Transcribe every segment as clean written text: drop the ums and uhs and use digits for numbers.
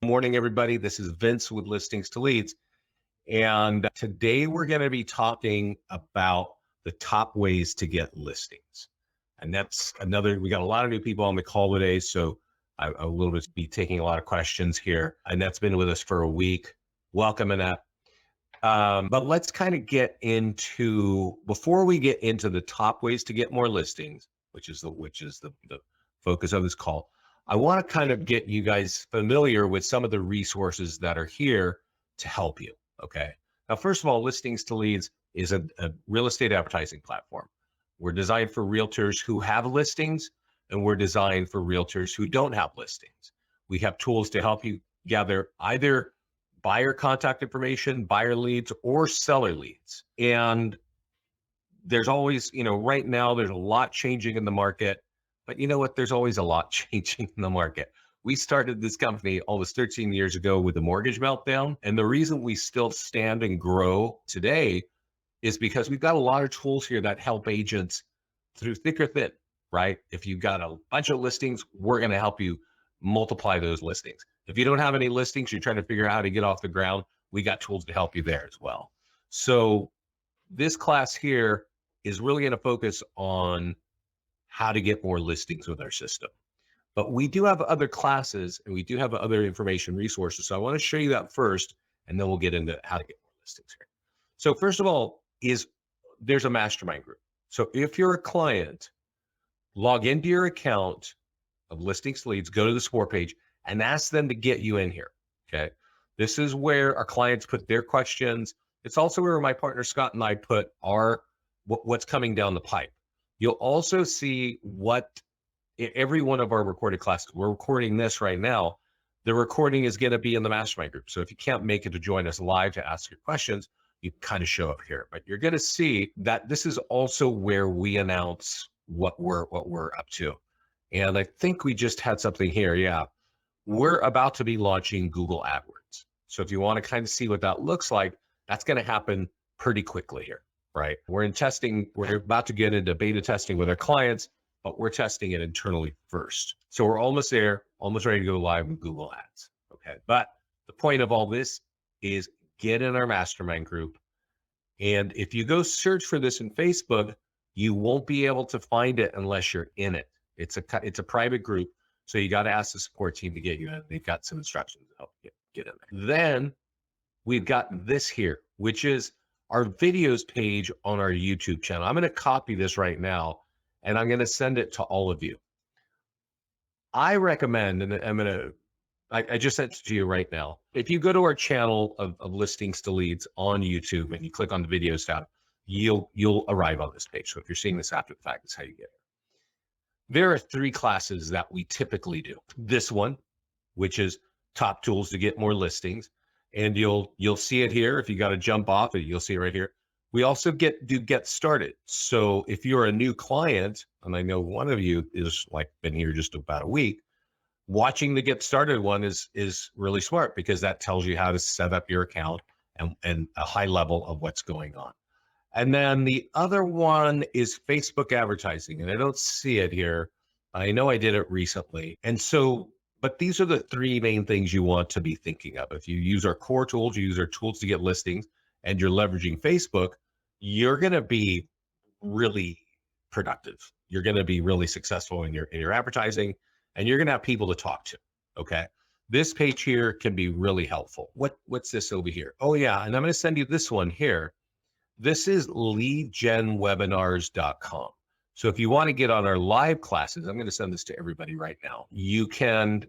Morning, everybody. This is Vince with Listings to Leads. And today we're going to be talking about the top ways to get listings. And that's we got a lot of new people on the call today. So I will be taking a lot of questions here. And that's been with us for a week. Welcome, Annette. But let's kind of get into, before we get into the top ways to get more listings, which is the focus of this call, I want to kind of get you guys familiar with some of the resources that are here to help you. Okay. Now, first of all, Listings to Leads is a real estate advertising platform. We're designed for realtors who have listings, and we're designed for realtors who don't have listings. We have tools to help you gather either buyer contact information, buyer leads, or seller leads. And there's always, right now, there's a lot changing in the market. But you know what? There's always a lot changing in the market. We started this company almost 13 years ago with the mortgage meltdown. And the reason we still stand and grow today is because we've got a lot of tools here that help agents through thick or thin, right? If you've got a bunch of listings, we're going to help you multiply those listings. If you don't have any listings, you're trying to figure out how to get off the ground, we got tools to help you there as well. So this class here is really going to focus on how to get more listings with our system. But we do have other classes and we do have other information resources. So I want to show you that first, and then we'll get into how to get more listings here. So first of all, there's a mastermind group. So if you're a client, log into your account of Listings to Leads, go to the support page and ask them to get you in here. Okay. This is where our clients put their questions. It's also where my partner Scott and I put what's coming down the pipe. You'll also see what every one of our recorded classes, we're recording this right now. The recording is going to be in the mastermind group. So if you can't make it to join us live to ask your questions, you kind of show up here, but you're going to see that this is also where we announce what we're up to. And I think we just had something here. Yeah. We're about to be launching Google AdWords. So if you want to kind of see what that looks like, that's going to happen pretty quickly here. Right. We're in testing. We're about to get into beta testing with our clients, but we're testing it internally first. So we're almost there, almost ready to go live with Google Ads. Okay. But the point of all this is get in our mastermind group. And if you go search for this in Facebook, you won't be able to find it unless you're in it. It's a private group. So you got to ask the support team to get you in. They've got some instructions to help you get in there. Then we've got this here, which is our videos page on our YouTube channel. I'm going to copy this right now, and I'm going to send it to all of you. I recommend, and I just sent it to you right now. If you go to our channel of Listings to Leads on YouTube and you click on the videos tab, you'll arrive on this page. So if you're seeing this after the fact, that's how you get it. There are 3 classes that we typically do. This one, which is top tools to get more listings. And you'll see it here. If you got to jump off it, you'll see it right here. We also do get started. So if you're a new client, and I know one of you is been here just about a week, watching the get started one is really smart because that tells you how to set up your account and a high level of what's going on. And then the other one is Facebook advertising. And I don't see it here. I know I did it recently. And so, but these are the 3 main things you want to be thinking of. If you use our core tools, you use our tools to get listings, and you're leveraging Facebook, you're going to be really productive. You're going to be really successful in your advertising, and you're going to have people to talk to. Okay. This page here can be really helpful. What's this over here? Oh yeah. And I'm going to send you this one here. This is leadgenwebinars.com. So if you want to get on our live classes, I'm going to send this to everybody right now. You can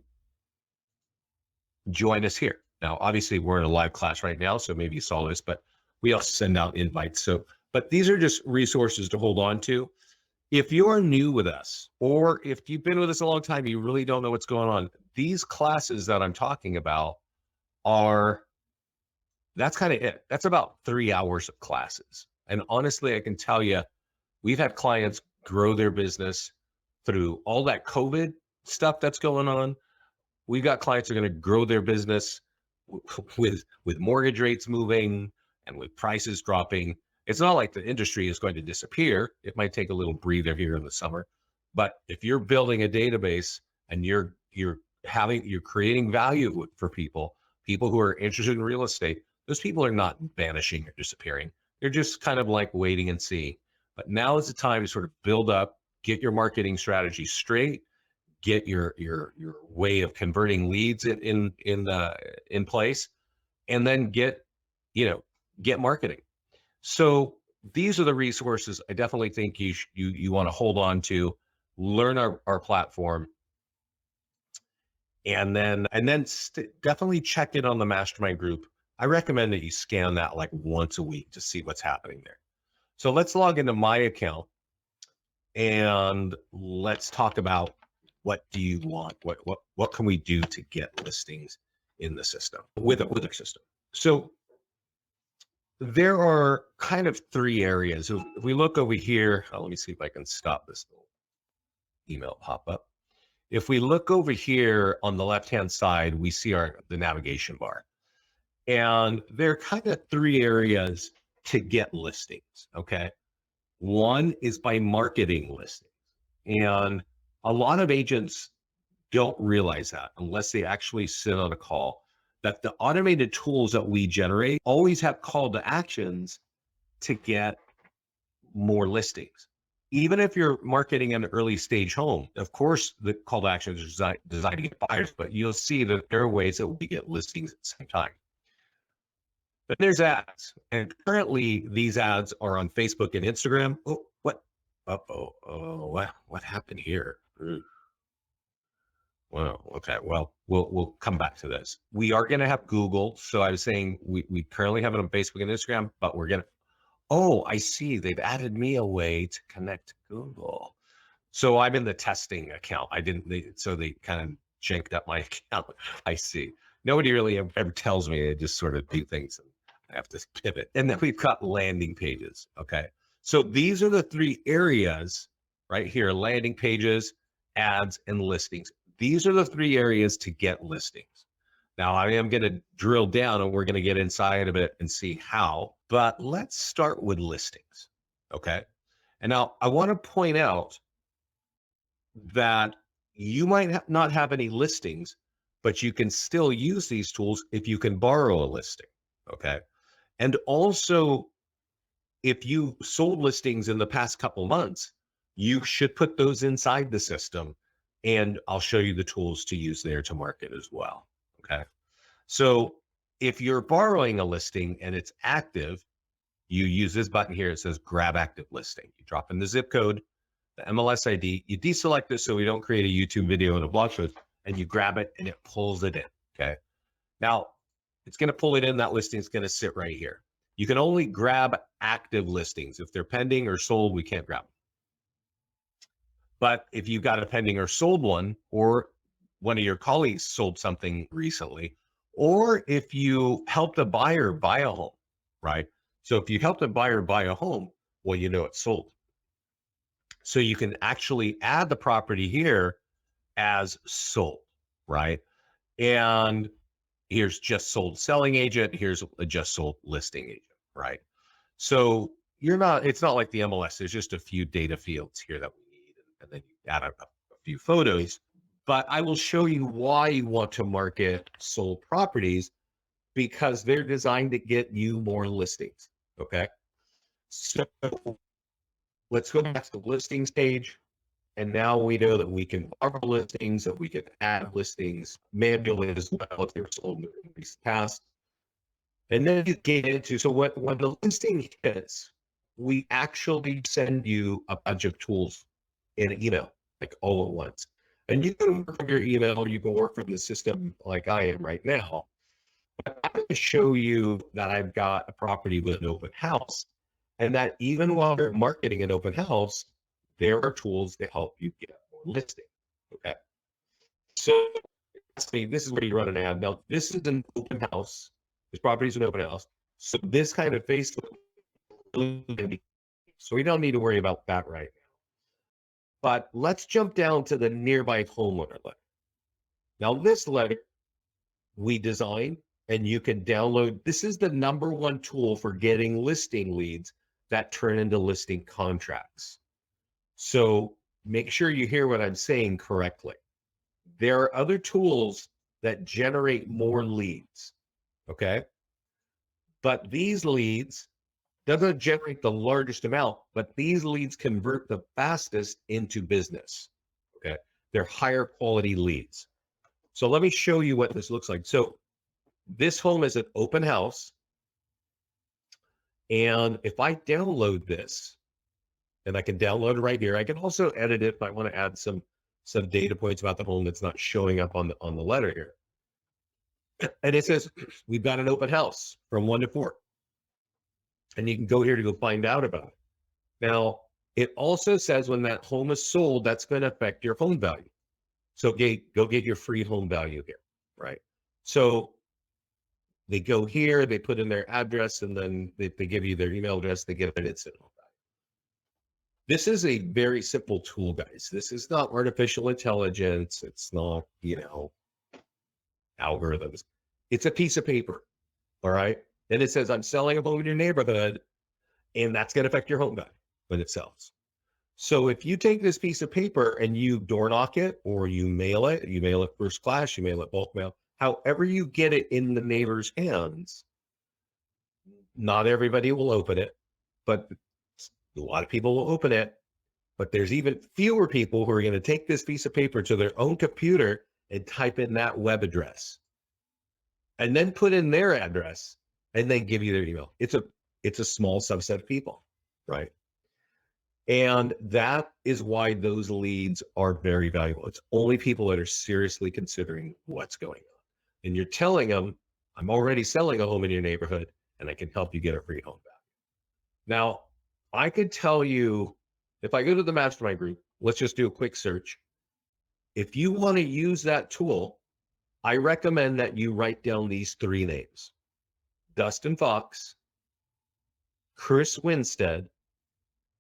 join us here. Now, obviously we're in a live class right now, so maybe you saw this, but we also send out invites. But these are just resources to hold on to. If you're new with us, or if you've been with us a long time, you really don't know what's going on. These classes that I'm talking about that's kind of it. That's about 3 hours of classes. And honestly, I can tell you, we've had clients grow their business through all that COVID stuff that's going on. We've got clients who are going to grow their business with mortgage rates moving and with prices dropping. It's not like the industry is going to disappear. It might take a little breather here in the summer, but if you're building a database and you're you're creating value for people who are interested in real estate. Those people are not vanishing or disappearing. They're just kind of like waiting and seeing. But now is the time to sort of build up, get your marketing strategy straight, get your way of converting leads in place, and then get marketing. So these are the resources I definitely think you want to hold on to, learn our platform, and then definitely check in on the mastermind group. I recommend that you scan that like once a week to see what's happening there. So let's log into my account and let's talk about what do you want? What can we do to get listings in the system with a system? So there are kind of three areas. If we look over here, let me see if I can stop this little email pop up. If we look over here on the left-hand side, we see the navigation bar. And there are kind of three areas to get listings, okay? One is by marketing listings. And a lot of agents don't realize that unless they actually sit on a call, that the automated tools that we generate always have call to actions to get more listings. Even if you're marketing an early stage home, of course, the call to actions are designed to get buyers, but you'll see that there are ways that we get listings at the same time. But there's ads, and currently these ads are on Facebook and Instagram. Oh, what? What happened here? Well, okay. Well, we'll come back to this. We are going to have Google. So I was saying we currently have it on Facebook and Instagram, but we're going to. Oh, I see. They've added me a way to connect to Google. So I'm in the testing account. So they kind of janked up my account. I see. Nobody really ever tells me. They just sort of do things and I have to pivot. And then we've got landing pages. Okay. So these are the three areas right here: landing pages, ads, and listings. These are the three areas to get listings. Now I am going to drill down and we're going to get inside of it and see how, but let's start with listings. Okay. And now I want to point out that you might not have any listings, but you can still use these tools if you can borrow a listing. Okay. And also, if you sold listings in the past couple months, you should put those inside the system. And I'll show you the tools to use there to market as well. Okay. So if you're borrowing a listing and it's active, you use this button here. It says grab active listing. You drop in the zip code, the MLS ID, you deselect this so we don't create a YouTube video and a blog post, and you grab it and it pulls it in. Okay. Now it's going to pull it in. That listing is going to sit right here. You can only grab active listings. If they're pending or sold, we can't grab them. But if you've got a pending or sold one, or one of your colleagues sold something recently, or if you helped a buyer buy a home, right? So if you helped a buyer buy a home, well, you know it's sold. So you can actually add the property here as sold, right? And here's just sold selling agent, here's a just sold listing agent, right? So it's not like the MLS. There's just a few data fields here that we need, and then you add a few photos. But I will show you why you want to market sold properties, because they're designed to get you more listings. Okay. So let's go back to the listings page. And now we know that we can borrow listings, that we can add listings manually as well if they're sold in the past. And then you get into, so when the listing hits, we actually send you a bunch of tools in an email, like all at once. And you can work from your email, or you can work from the system like I am right now. But I'm going to show you that I've got a property with an open house, and that even while you're marketing an open house, there are tools to help you get more listing. Okay. So this is where you run an ad. Now, this is an open house. This property is an open house. So this kind of Facebook, so we don't need to worry about that right now. But let's jump down to the nearby homeowner letter. Now, this letter we designed, and you can download. This is the #1 tool for getting listing leads that turn into listing contracts. So make sure you hear what I'm saying correctly. There are other tools that generate more leads, okay? But these leads doesn't generate the largest amount, but these leads convert the fastest into business, okay? They're higher quality leads. So let me show you what this looks like. So this home is an open house. And if I download this, and I can download it right here, I can also edit it if I want to add some data points about the home that's not showing up on the letter here. And it says, we've got an open house from 1 to 4. And you can go here to go find out about it. Now, it also says when that home is sold, that's going to affect your home value. So go get your free home value here, right? So they go here, they put in their address, and then they give you their email address, they get an instant home value. This is a very simple tool, guys. This is not artificial intelligence. It's not, algorithms. It's a piece of paper, all right? And it says, I'm selling a home in your neighborhood, and that's going to affect your home value when it sells. So if you take this piece of paper and you door knock it, or you mail it first class, you mail it bulk mail, however you get it in the neighbor's hands, not everybody will open it, but a lot of people will open it. But there's even fewer people who are going to take this piece of paper to their own computer and type in that web address and then put in their address and then give you their email. It's a small subset of people, right? And that is why those leads are very valuable. It's only people that are seriously considering what's going on. And you're telling them, I'm already selling a home in your neighborhood and I can help you get a free home value. Now, I could tell you, if I go to the Mastermind Group, let's just do a quick search. If you want to use that tool, I recommend that you write down these 3 names: Dustin Fox, Chris Winstead,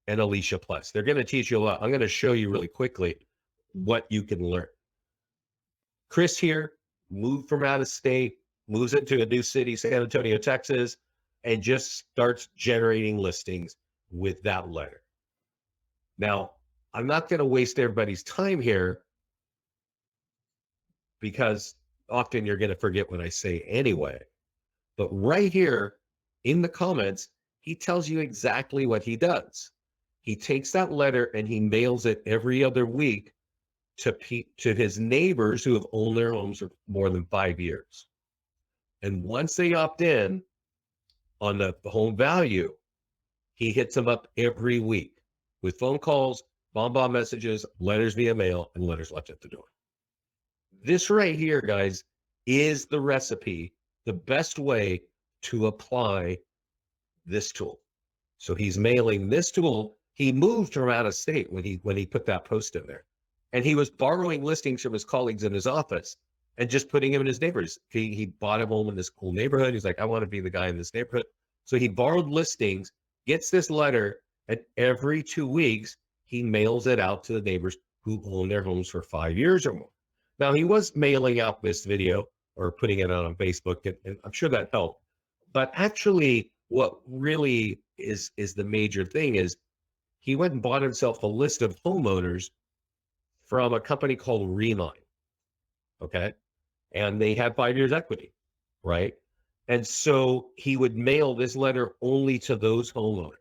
and Alicia Pless. They're going to teach you a lot. I'm going to show you really quickly what you can learn. Chris here moved from out of state, moves into a new city, San Antonio, Texas, and just starts generating listings with that letter. Now, I'm not going to waste everybody's time here because often you're going to forget what I say anyway. But right here in the comments, he tells you exactly what he does. He takes that letter and he mails it every other week to his neighbors who have owned their homes for more than 5 years. And once they opt in on the home value, he hits them up every week with phone calls, bomb messages, letters via mail, and letters left at the door. This right here, guys, is the recipe, the best way to apply this tool. So he's mailing this tool. He moved from out of state when he put that post in there. And he was borrowing listings from his colleagues in his office and just putting them in his neighbors. He bought a home in this cool neighborhood. He's like, I want to be the guy in this neighborhood. So he borrowed listings, gets this letter, and every 2 weeks, he mails it out to the neighbors who own their homes for 5 years or more. Now, he was mailing out this video or putting it out on Facebook, and I'm sure that helped. But actually, what really is the major thing is he went and bought himself a list of homeowners from a company called Remind, okay? And they had 5 years equity, right? And so he would mail this letter only to those homeowners,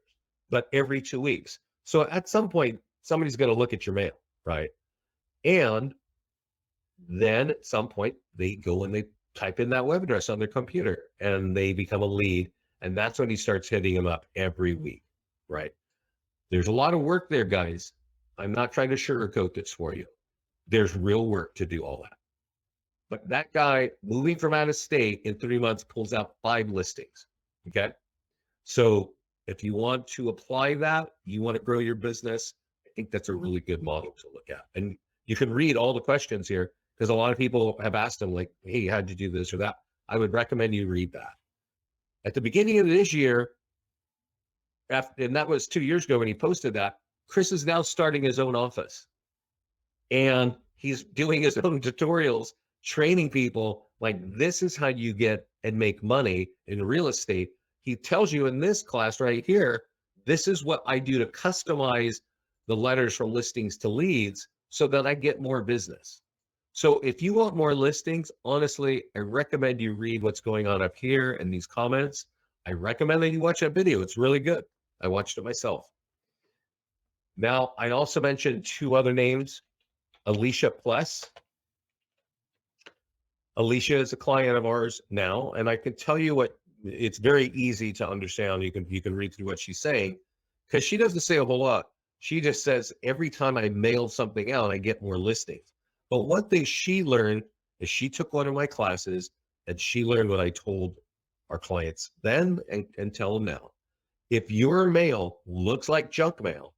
but every 2 weeks. So at some point, somebody's going to look at your mail, right? And then at some point, they go and they type in that web address on their computer and they become a lead. And that's when he starts hitting them up every week, right? There's a lot of work there, guys. I'm not trying to sugarcoat this for you. There's real work to do all that. But that guy moving from out of state in 3 months pulls out 5 listings, okay? So if you want to apply that, you want to grow your business, I think that's a really good model to look at. And you can read all the questions here because a lot of people have asked him like, hey, how'd you do this or that? I would recommend you read that. At the beginning of this year, and that was 2 years ago when he posted that, Chris is now starting his own office. And he's doing his own tutorials, training people like this is how you get and make money in real estate. He tells you in this class right here, this is what I do to customize the letters from listings to leads so that I get more business. So if you want more listings, honestly, I recommend you read what's going on up here in these comments. I recommend that you watch that video. It's really good. I watched it myself. Now, I also mentioned two other names, Alicia Plus. Alicia is a client of ours now, and I can tell you what, it's very easy to understand. You can read through what she's saying, because she doesn't say a whole lot. She just says every time I mail something out, I get more listings. But one thing she learned is she took one of my classes and she learned what I told our clients then and tell them now. If your mail looks like junk mail,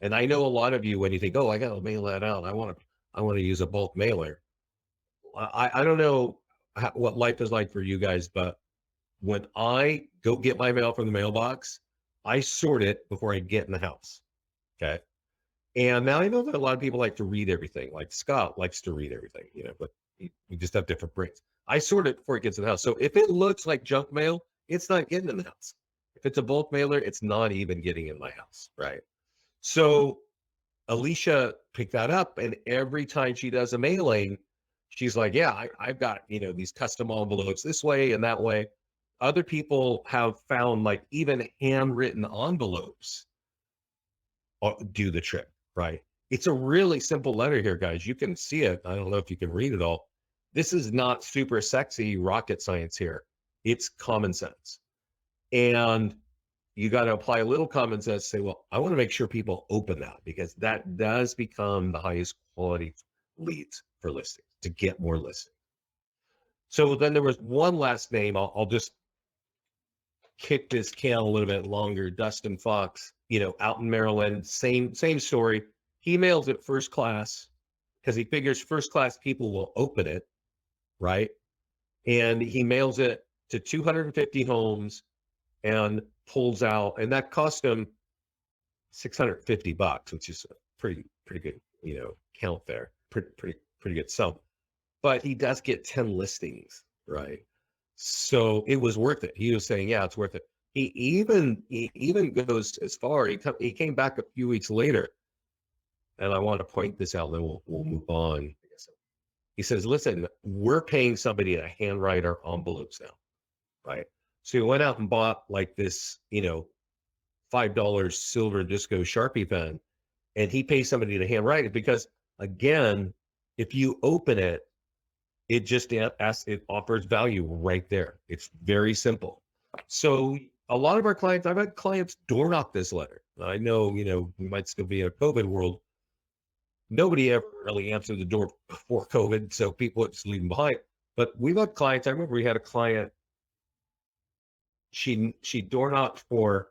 and I know a lot of you, when you think, oh, I got to mail that out, I want to use a bulk mailer. I don't know what life is like for you guys, but when I go get my mail from the mailbox, I sort it before I get in the house. Okay. And now I know that a lot of people like to read everything. Like Scott likes to read everything, but we just have different brains. I sort it before it gets in the house. So if it looks like junk mail, it's not getting in the house. If it's a bulk mailer, it's not even getting in my house. Right. So Alicia picked that up, and every time she does a mailing, she's like, yeah, I've got, these custom envelopes this way and that way. Other people have found like even handwritten envelopes do the trick, right? It's a really simple letter here, guys. You can see it. I don't know if you can read it all. This is not super sexy rocket science here. It's common sense. And you got to apply a little common sense, say, well, I want to make sure people open that, because that does become the highest quality leads for listings to get more listings. So then there was one last name. I'll just kick this can a little bit longer. Dustin Fox, out in Maryland, same story. He mails it first class because he figures first class people will open it, right? And he mails it to 250 homes and pulls out, and that cost him $650, which is a pretty good, count there. Pretty good sum. But he does get 10 listings, right? So it was worth it. He was saying, yeah, it's worth it. He even goes as far. He came back a few weeks later, and I want to point this out, and then we'll move on. He says, listen, we're paying somebody to handwrite our envelopes now, right? So he went out and bought like this, $5 silver disco Sharpie pen, and he pays somebody to handwrite it because, again, if you open it, it offers value right there. It's very simple. So a lot of our clients, I've had clients door knock this letter. I know, we might still be in a COVID world. Nobody ever really answered the door before COVID, so people would just leave them behind. But we've had clients. I remember we had a client. She door knocked for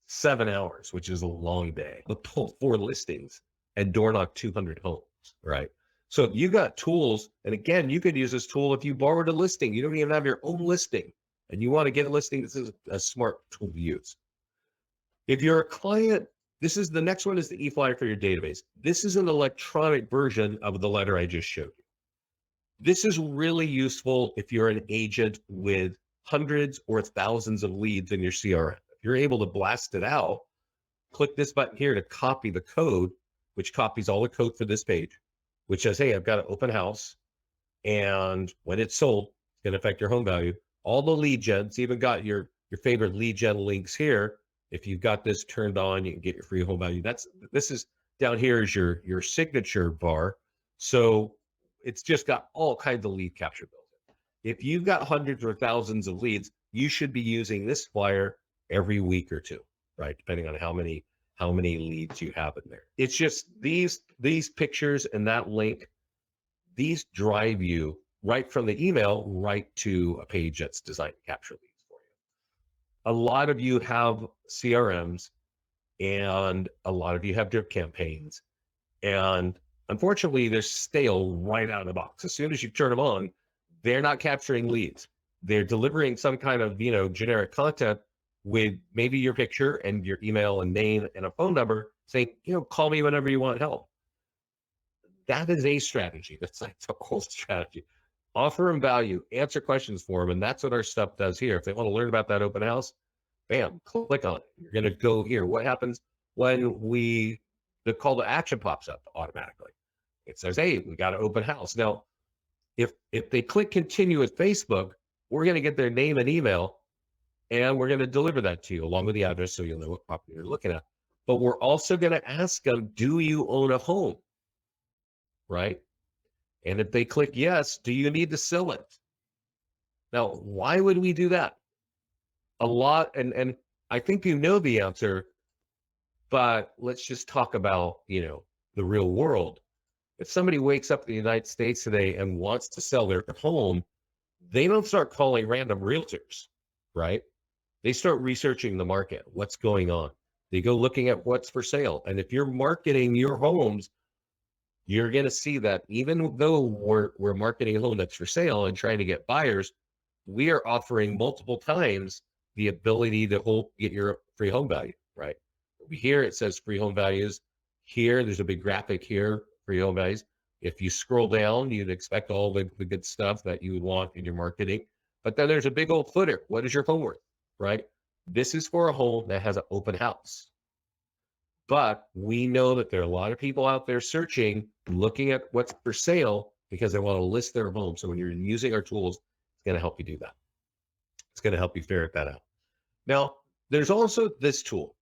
7 hours, which is a long day, but pulled 4 listings and door knocked 200 homes, right? So if you got tools, and again, you could use this tool if you borrowed a listing. You don't even have your own listing and you want to get a listing. This is a smart tool to use. If you're a client, the next one is the e-flyer for your database. This is an electronic version of the letter I just showed you. This is really useful if you're an agent with hundreds or thousands of leads in your CRM. If you're able to blast it out, click this button here to copy the code, which copies all the code for this page, which says, hey, I've got an open house, and when it's sold, it's going to affect your home value. All the lead gens, even got your favorite lead gen links here. If you've got this turned on, you can get your free home value. This is down here is your signature bar. So it's just got all kinds of lead capture built in. If you've got hundreds or thousands of leads, you should be using this flyer every week or two, right? Depending on how many leads you have in there. It's just these pictures and that link, these drive you right from the email right to a page that's designed to capture leads for you. A lot of you have CRMs, and a lot of you have drip campaigns, and unfortunately they're stale right out of the box. As soon as you turn them on, they're not capturing leads. They're delivering some kind of generic content with maybe your picture and your email and name and a phone number saying, call me whenever you want help. That is a strategy. That's like the whole strategy. Offer them value, answer questions for them. And that's what our stuff does here. If they want to learn about that open house, bam, click on it. You're going to go here. What happens when the call to action pops up automatically? It says, hey, we got an open house. Now, if they click continue with Facebook, we're going to get their name and email, and we're going to deliver that to you along with the address so you'll know what property you're looking at. But we're also going to ask them, do you own a home? Right? And if they click yes, do you need to sell it? Now, why would we do that? A lot, and I think you know the answer, but let's just talk about, the real world. If somebody wakes up in the United States today and wants to sell their home, they don't start calling random realtors, right? They start researching the market, what's going on. They go looking at what's for sale. And if you're marketing your homes, you're going to see that even though we're marketing a home that's for sale and trying to get buyers, we are offering multiple times the ability to get your free home value, right? Over here, it says free home values. Here, there's a big graphic here, free home values. If you scroll down, you'd expect all the good stuff that you would want in your marketing. But then there's a big old footer. What is your home worth, right? This is for a home that has an open house. But we know that there are a lot of people out there searching, looking at what's for sale because they want to list their home. So when you're using our tools, it's going to help you do that. It's going to help you ferret that out. Now, there's also this tool.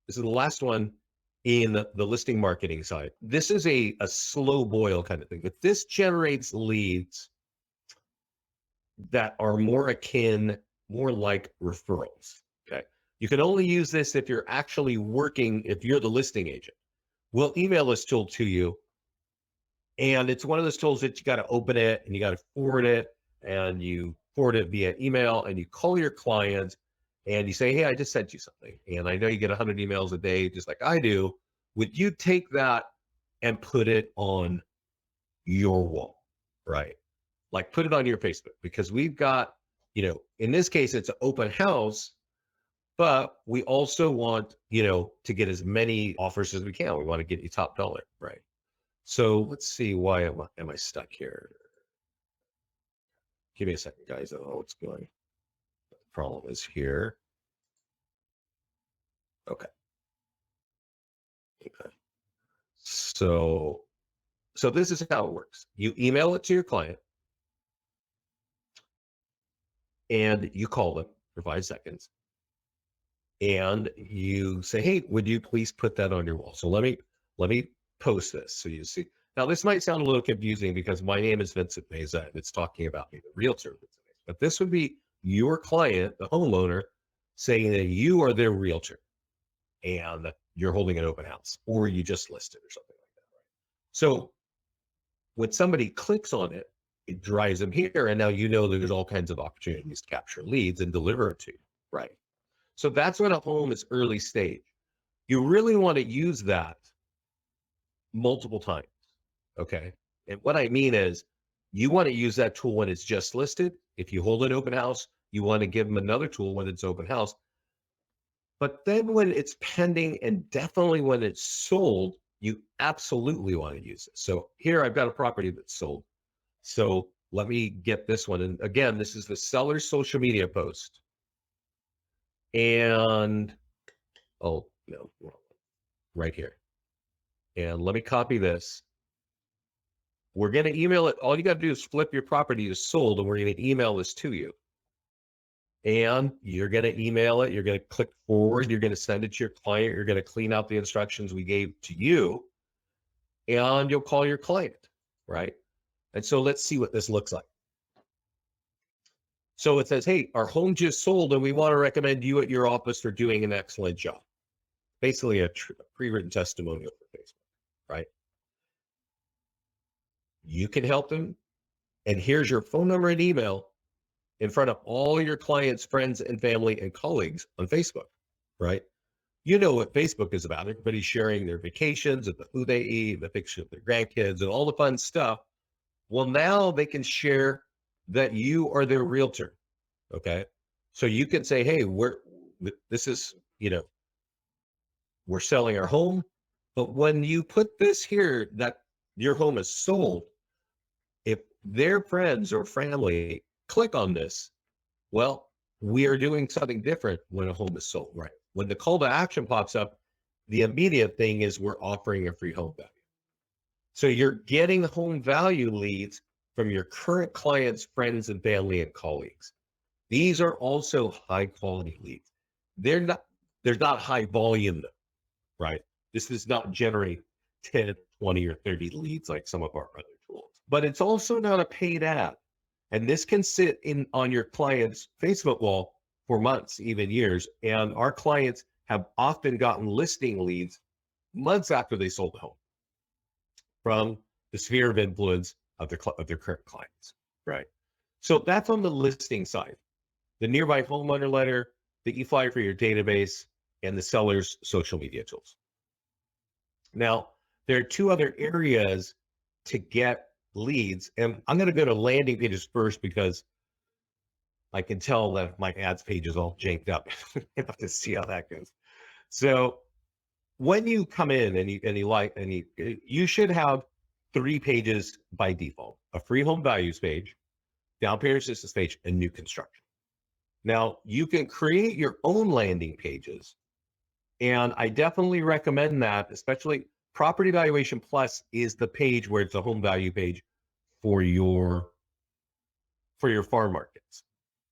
This is the last one in the listing marketing side. This is a slow boil kind of thing, but this generates leads that are more like referrals. Okay. You can only use this if you're actually working, if you're the listing agent. We'll email this tool to you. And it's one of those tools that you got to open it and you got to forward it, and you forward it via email, and you call your client and you say, hey, I just sent you something. And I know you get 100 emails a day, just like I do. Would you take that and put it on your wall, right? Like put it on your Facebook, because we've got, in this case, it's an open house, but we also want, to get as many offers as we can. We want to get you top dollar, right? So let's see, why am I stuck here? Give me a second, guys. I don't know what's going. The problem is here. Okay. So this is how it works. You email it to your client and you call them for 5 seconds and you say, hey, would you please put that on your wall? So let me post this so you see. Now, this might sound a little confusing because my name is Vincent Meza and it's talking about me, the realtor. But this would be your client, the homeowner, saying that you are their realtor and you're holding an open house, or you just listed or something like that. Right? So when somebody clicks on it, it drives them here. And now there's all kinds of opportunities to capture leads and deliver it to you, right? So that's when a home is early stage. You really want to use that multiple times, okay? And what I mean is you want to use that tool when it's just listed. If you hold an open house, you want to give them another tool when it's open house. But then when it's pending, and definitely when it's sold, you absolutely want to use it. So here I've got a property that's sold. So let me get this one. And again, this is the seller's social media post. And, oh, no, right here. And let me copy this. We're going to email it. All you got to do is flip your property to sold, and we're going to email this to you. And you're going to email it. You're going to click forward. You're going to send it to your client. You're going to clean out the instructions we gave to you. And you'll call your client, right? And so let's see what this looks like. So it says, hey, our home just sold and we want to recommend you at your office for doing an excellent job. Basically a pre-written testimonial for Facebook, right? You can help them. And here's your phone number and email in front of all your clients, friends, and family and colleagues on Facebook, right? You know what Facebook is about. Everybody's sharing their vacations, and the food they eat, the picture of their grandkids, and all the fun stuff. Well, now they can share that you are their realtor, okay? So you can say, hey, we're selling our home, but when you put this here, that your home is sold, if their friends or family click on this, well, we are doing something different when a home is sold, right? When the call to action pops up, the immediate thing is we're offering a free home value. So you're getting home value leads from your current clients, friends, and family and colleagues. These are also high quality leads. There's not high volume though, right? This does not generate 10, 20, or 30 leads like some of our other tools. But it's also not a paid ad. And this can sit in on your client's Facebook wall for months, even years. And our clients have often gotten listing leads months after they sold the home from the sphere of influence of their current clients, right? So that's on the listing side. The nearby homeowner letter, the e-flyer for your database, and the seller's social media tools. Now, there are two other areas to get leads, and I'm going to go to landing pages first because I can tell that my ads page is all janked up. You have to see how that goes. So when you come in and you should have 3 pages by default: a free home values page, down payment assistance page, and new construction. Now you can create your own landing pages, and I definitely recommend that. Especially Property Valuation Plus is the page where it's a home value page for your farm markets.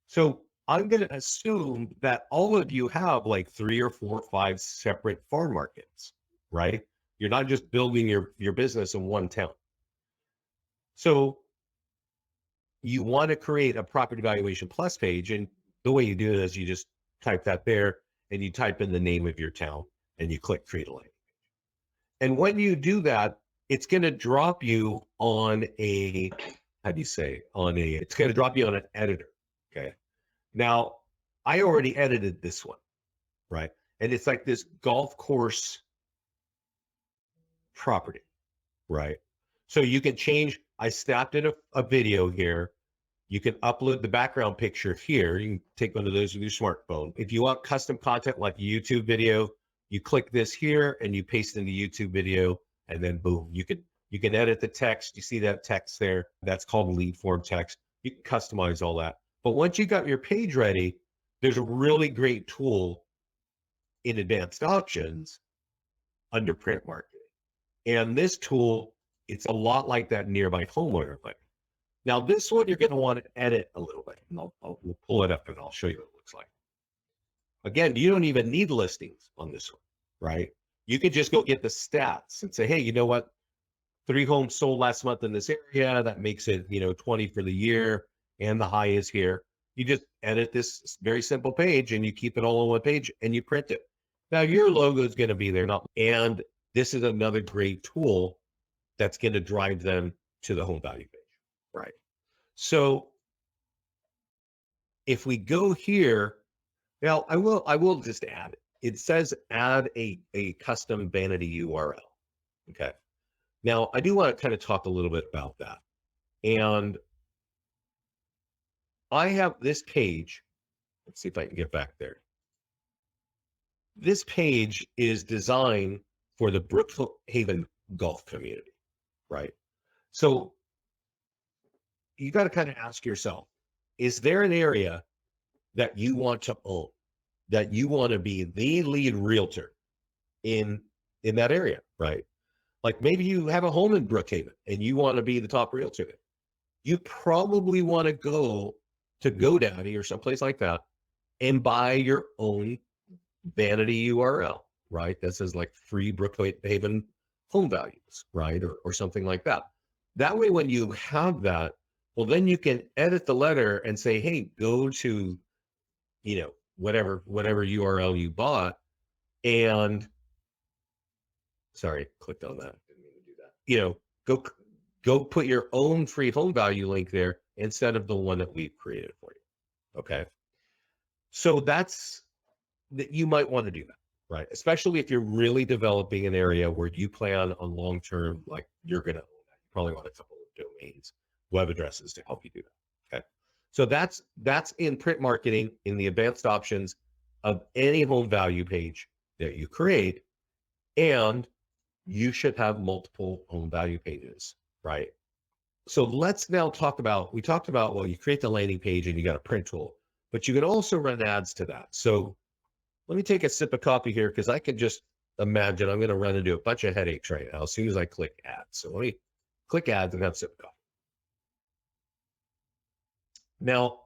So I'm going to assume that all of you have like 3 or 4 or 5 separate farm markets, right? You're not just building your business in one town. So you want to create a Property Valuation Plus page, and the way you do it is you just type that there and you type in the name of your town and you click create a landing page. And when you do that, it's going to drop you on a, it's going to drop you on an editor. Okay. Now, I already edited this one, right? And it's like this golf course property, right? So you can change, I snapped in a video here. You can upload the background picture here. You can take one of those with your smartphone. If you want custom content like a YouTube video, you click this here and you paste in the YouTube video, and then boom, you can edit the text. You see that text there? That's called lead form text. You can customize all that. But once you got your page ready, there's a really great tool in advanced options under print marketing. And this tool, it's a lot like that nearby homeowner letter. Now, this one, you're going to want to edit a little bit. And we'll pull it up and I'll show you what it looks like. Again, you don't even need listings on this one, right? You could just go get the stats and say, hey, you know what? 3 homes sold last month in this area. That makes it, 20 for the year. And the high is here. You just edit this very simple page and you keep it all on one page and you print it. Now your logo is going to be there. And this is another great tool that's going to drive them to the home value page. Right. So if we go here, now I will just add it. It says add a custom vanity URL. Okay. Now I do want to kind of talk a little bit about that. And I have this page. Let's see if I can get back there. This page is designed for the Brookhaven golf community, right? So you got to kind of ask yourself, is there an area that you want to own, that you want to be the lead realtor in that area, right? Like maybe you have a home in Brookhaven and you want to be the top realtor there. You probably want to go to GoDaddy or someplace like that and buy your own vanity URL, right? That says like free Brookhaven home values, right? Or something like that. That way, when you have that, well, then you can edit the letter and say, hey, go to, whatever URL you bought. And sorry, clicked on that. Didn't mean to do that. Go put your own free home value link there instead of the one that we've created for you. Okay. So you might want to do that, right? Especially if you're really developing an area where you plan on long-term, like you're going to own that. You probably want a couple of domains, web addresses to help you do that. Okay. So that's in print marketing in the advanced options of any home value page that you create. And you should have multiple home value pages, right? So let's now we talked about, well, you create the landing page and you got a print tool, but you can also run ads to that. So let me take a sip of coffee here because I can just imagine I'm going to run into a bunch of headaches right now as soon as I click ads. So let me click ads and have a sip of coffee. Now,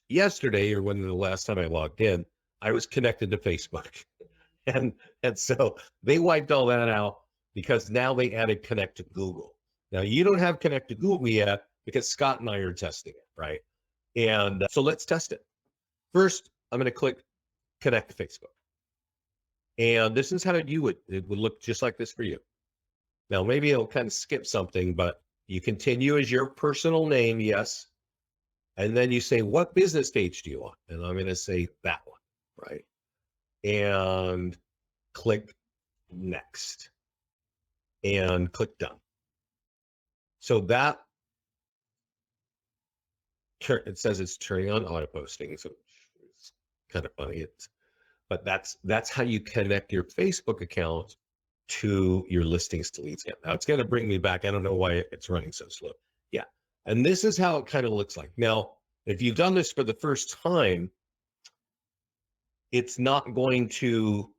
yesterday, or when the last time I logged in, I was connected to Facebook. And so they wiped all that out because now they added connect to Google. Now you don't have connect to Google yet because Scott and I are testing it, right? And so let's test it. First, I'm going to click connect to Facebook. And this is how you would, it would look just like this for you. Now, maybe it'll kind of skip something, but you continue as your personal name, yes. And then you say, what business page do you want? And I'm going to say that one, right? And click next and click done. So that, it says it's turning on auto posting. So it's kind of funny. But that's how you connect your Facebook account to your listings to leads. Now it's going to bring me back. I don't know why it's running so slow. Yeah. And this is how it kind of looks like. Now, if you've done this for the first time, it's not going to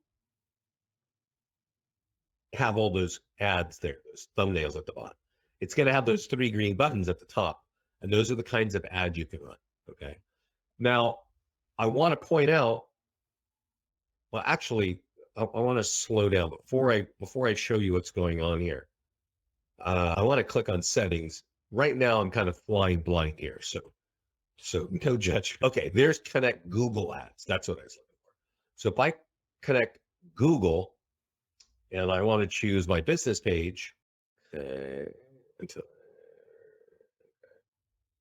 have all those ads there, those thumbnails at the bottom. It's going to have those 3 green buttons at the top. And those are the kinds of ads you can run. Okay. Now, I want to point out, well, actually, I want to slow down before I show you what's going on here. I want to click on settings. Right now, I'm kind of flying blind here. So no judge. Okay, there's connect Google ads. That's what I was looking for. So if I connect Google and I want to choose my business page,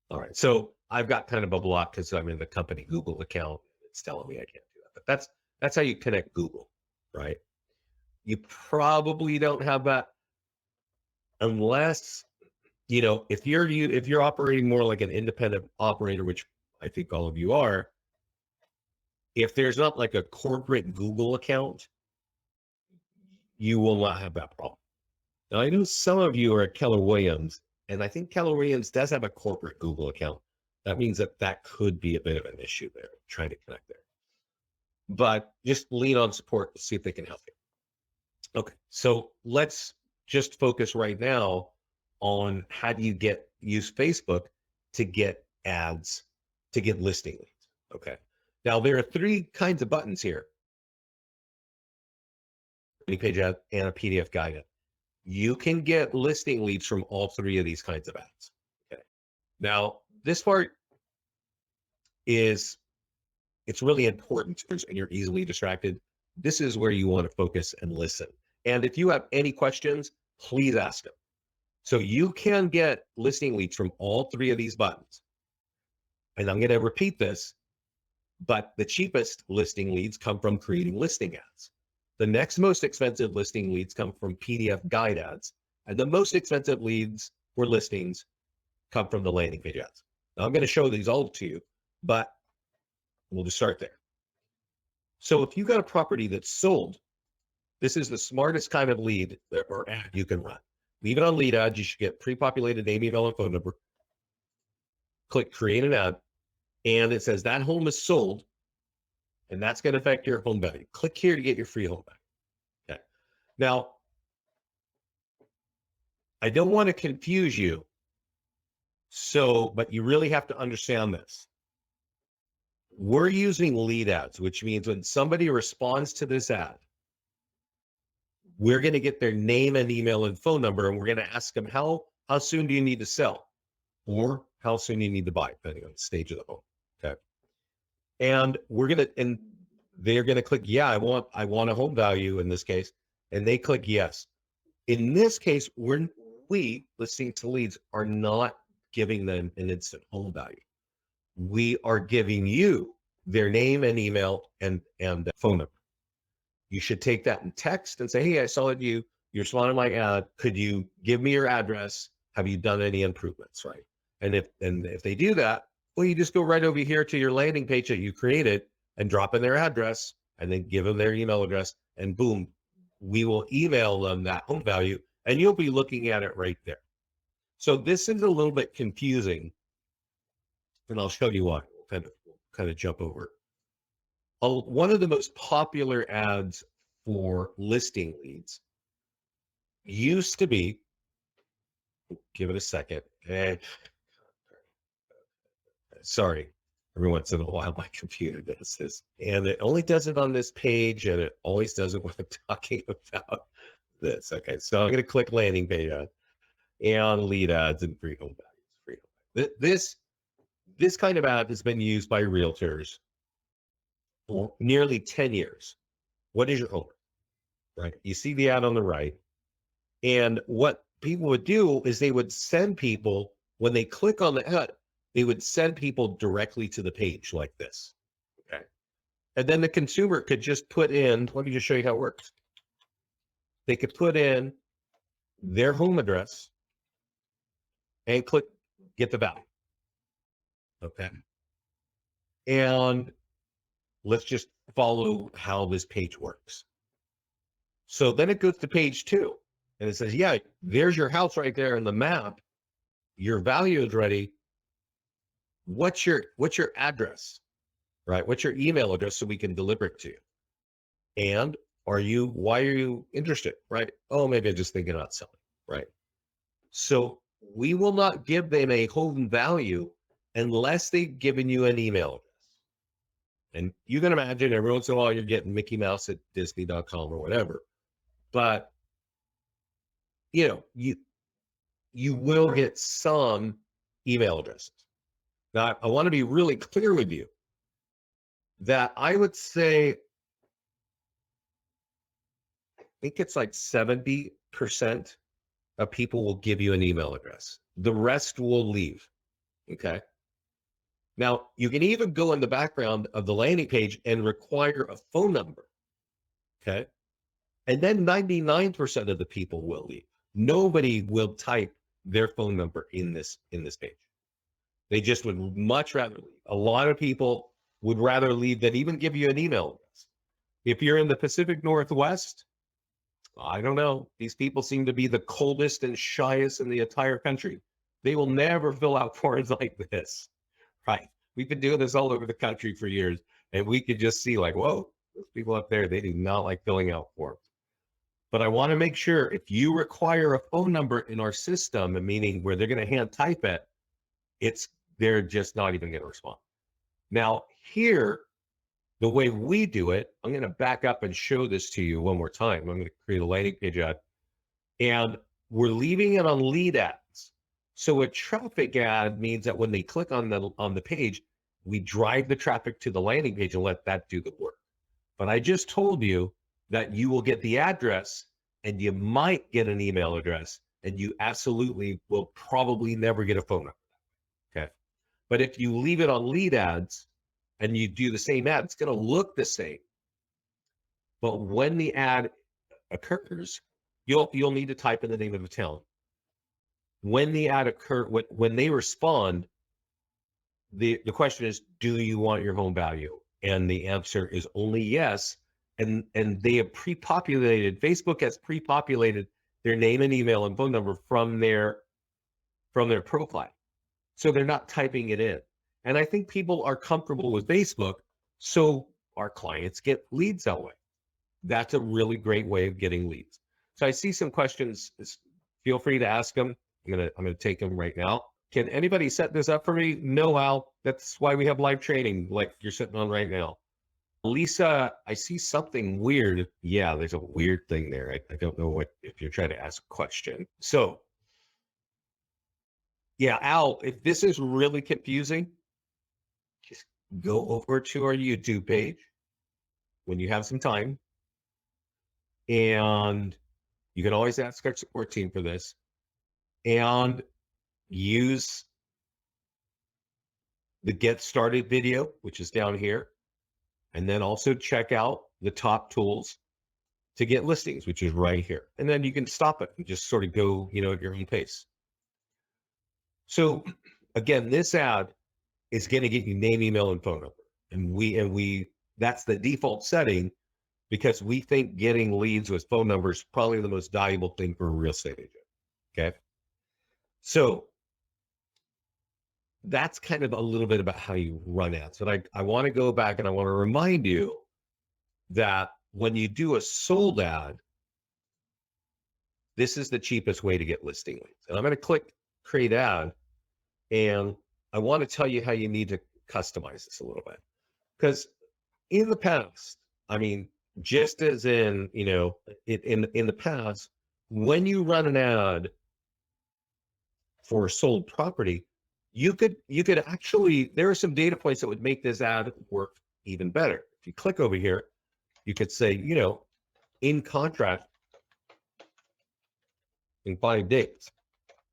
all right. So I've got kind of a block because I'm in the company Google account. It's telling me I can't do that. But that's how you connect Google, right? You probably don't have that unless, if you're operating more like an independent operator, which I think all of you are. If there's not like a corporate Google account, you will not have that problem. Now, I know some of you are at Keller Williams, and I think Keller Williams does have a corporate Google account. That means that could be a bit of an issue there, trying to connect there. But just lean on support to see if they can help you. Okay, so let's just focus right now on how do you use Facebook to get ads, to get listing leads. Okay, now there are 3 kinds of buttons here: page ad and a PDF guide ad. You can get listing leads from all 3 of these kinds of ads. Okay. Now, this part it's really important and you're easily distracted. This is where you want to focus and listen. And if you have any questions, please ask them. So you can get listing leads from all 3 of these buttons. And I'm going to repeat this, but the cheapest listing leads come from creating listing ads. The next most expensive listing leads come from PDF guide ads. And the most expensive leads for listings come from the landing page ads. Now I'm going to show these all to you, but we'll just start there. So if you got a property that's sold, this is the smartest kind of lead or ad you can run. Leave it on lead ads. You should get pre-populated name, email, and phone number. Click create an ad. And it says that home is sold. And that's going to affect your home value. Click here to get your free home value. Okay. Now, I don't want to confuse you. But you really have to understand this. We're using lead ads, which means when somebody responds to this ad, we're going to get their name and email and phone number, and we're going to ask them, how soon do you need to sell? Or how soon do you need to buy, depending on the stage of the home. Okay. And they're going to click, yeah, I want a home value in this case. And they click yes. In this case, we listing to leads are not giving them an instant home value. We are giving you their name and email and phone number. You should take that in text and say, hey, I saw it. You're responding to my ad. Could you give me your address? Have you done any improvements? Right. And if they do that, well, you just go right over here to your landing page that you created and drop in their address and then give them their email address, and boom, we will email them that home value and you'll be looking at it right there. So this is a little bit confusing, and I'll show you why. We'll kind of jump over. One of the most popular ads for listing leads used to be, give it a second. Sorry, every once in a while my computer does this. And it only does it on this page, and it always does it when I'm talking about this. Okay, so I'm going to click landing page ad and lead ads and free home values. Free home. This kind of ad has been used by realtors for nearly 10 years. What is your home? Right? You see the ad on the right. And what people would do is they would send people, when they click on the ad, they would send people directly to the page like this. Okay. And then the consumer could just put in, let me just show you how it works. They could put in their home address and click get the value. Okay. And let's just follow how this page works. So then it goes to page 2 and it says, yeah, there's your house right there in the map. Your value is ready. What's your address, right? What's your email address so we can deliver it to you? And why are you interested, right? Oh, maybe I'm just thinking about selling, right? So we will not give them a home value unless they've given you an email address. And you can imagine every once in a while you're getting Mickey Mouse at Disney.com or whatever. But you will get some email addresses. Now, I want to be really clear with you that I would say, I think it's like 70% of people will give you an email address. The rest will leave. Okay. Now, you can even go in the background of the landing page and require a phone number. Okay. And then 99% of the people will leave. Nobody will type their phone number in this page. They just would much rather leave. A lot of people would rather leave than even give you an email address. If you're in the Pacific Northwest, I don't know. These people seem to be the coldest and shyest in the entire country. They will never fill out forms like this, right? We've been doing this all over the country for years, and we could just see like, whoa, those people up there, they do not like filling out forms. But I want to make sure if you require a phone number in our system, meaning where they're going to hand type it, they're just not even going to respond. Now here, the way we do it, I'm going to back up and show this to you one more time. I'm going to create a landing page ad, and we're leaving it on lead ads. So a traffic ad means that when they click on the page, we drive the traffic to the landing page and let that do the work. But I just told you that you will get the address and you might get an email address, and you absolutely will probably never get a phone number. Okay. But if you leave it on lead ads and you do the same ad, it's going to look the same. But when the ad occurs, you'll need to type in the name of the town. When the ad when they respond, the question is, do you want your home value? And the answer is only yes. And they have pre-populated, Facebook has pre-populated their name and email and phone number from their profile. So they're not typing it in. And I think people are comfortable with Facebook, so our clients get leads that way. That's a really great way of getting leads. So I see some questions. Feel free to ask them. I'm gonna take them right now. Can anybody set this up for me? No, Al. That's why we have live training like you're sitting on right now. Lisa, I see something weird. Yeah, there's a weird thing there. I don't know if you're trying to ask a question. So yeah, Al, if this is really confusing, just go over to our YouTube page when you have some time. And you can always ask our support team for this. And use the Get Started video, which is down here. And then also check out the top tools to get listings, which is right here. And then you can stop it and just sort of go, at your own pace. So again, this ad is going to get you name, email, and phone number. And that's the default setting because we think getting leads with phone numbers is probably the most valuable thing for a real estate agent. Okay. So that's kind of a little bit about how you run ads. But I want to go back and I want to remind you that when you do a sold ad, this is the cheapest way to get listing leads. And I'm going to click create ad. And I want to tell you how you need to customize this a little bit. Because in the past, I mean, just as in, in the past, when you run an ad for a sold property, you could actually, there are some data points that would make this ad work even better. If you click over here, you could say, in contract in 5 days.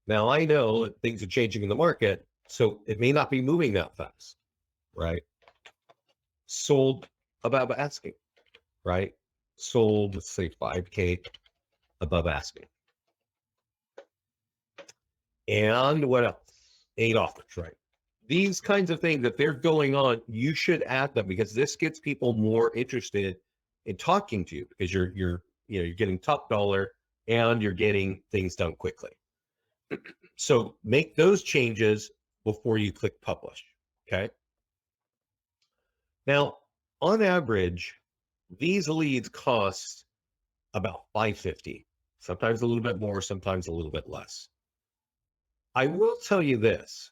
Now I know that things are changing in the market, so it may not be moving that fast, right? Sold above asking, right? Sold, let's say 5K above asking. And what else? 8 offers, right? These kinds of things, if they're going on, you should add them because this gets people more interested in talking to you because you're getting top dollar and you're getting things done quickly. So make those changes before you click publish, okay? Now, on average, these leads cost about $5.50, sometimes a little bit more, sometimes a little bit less. I will tell you this.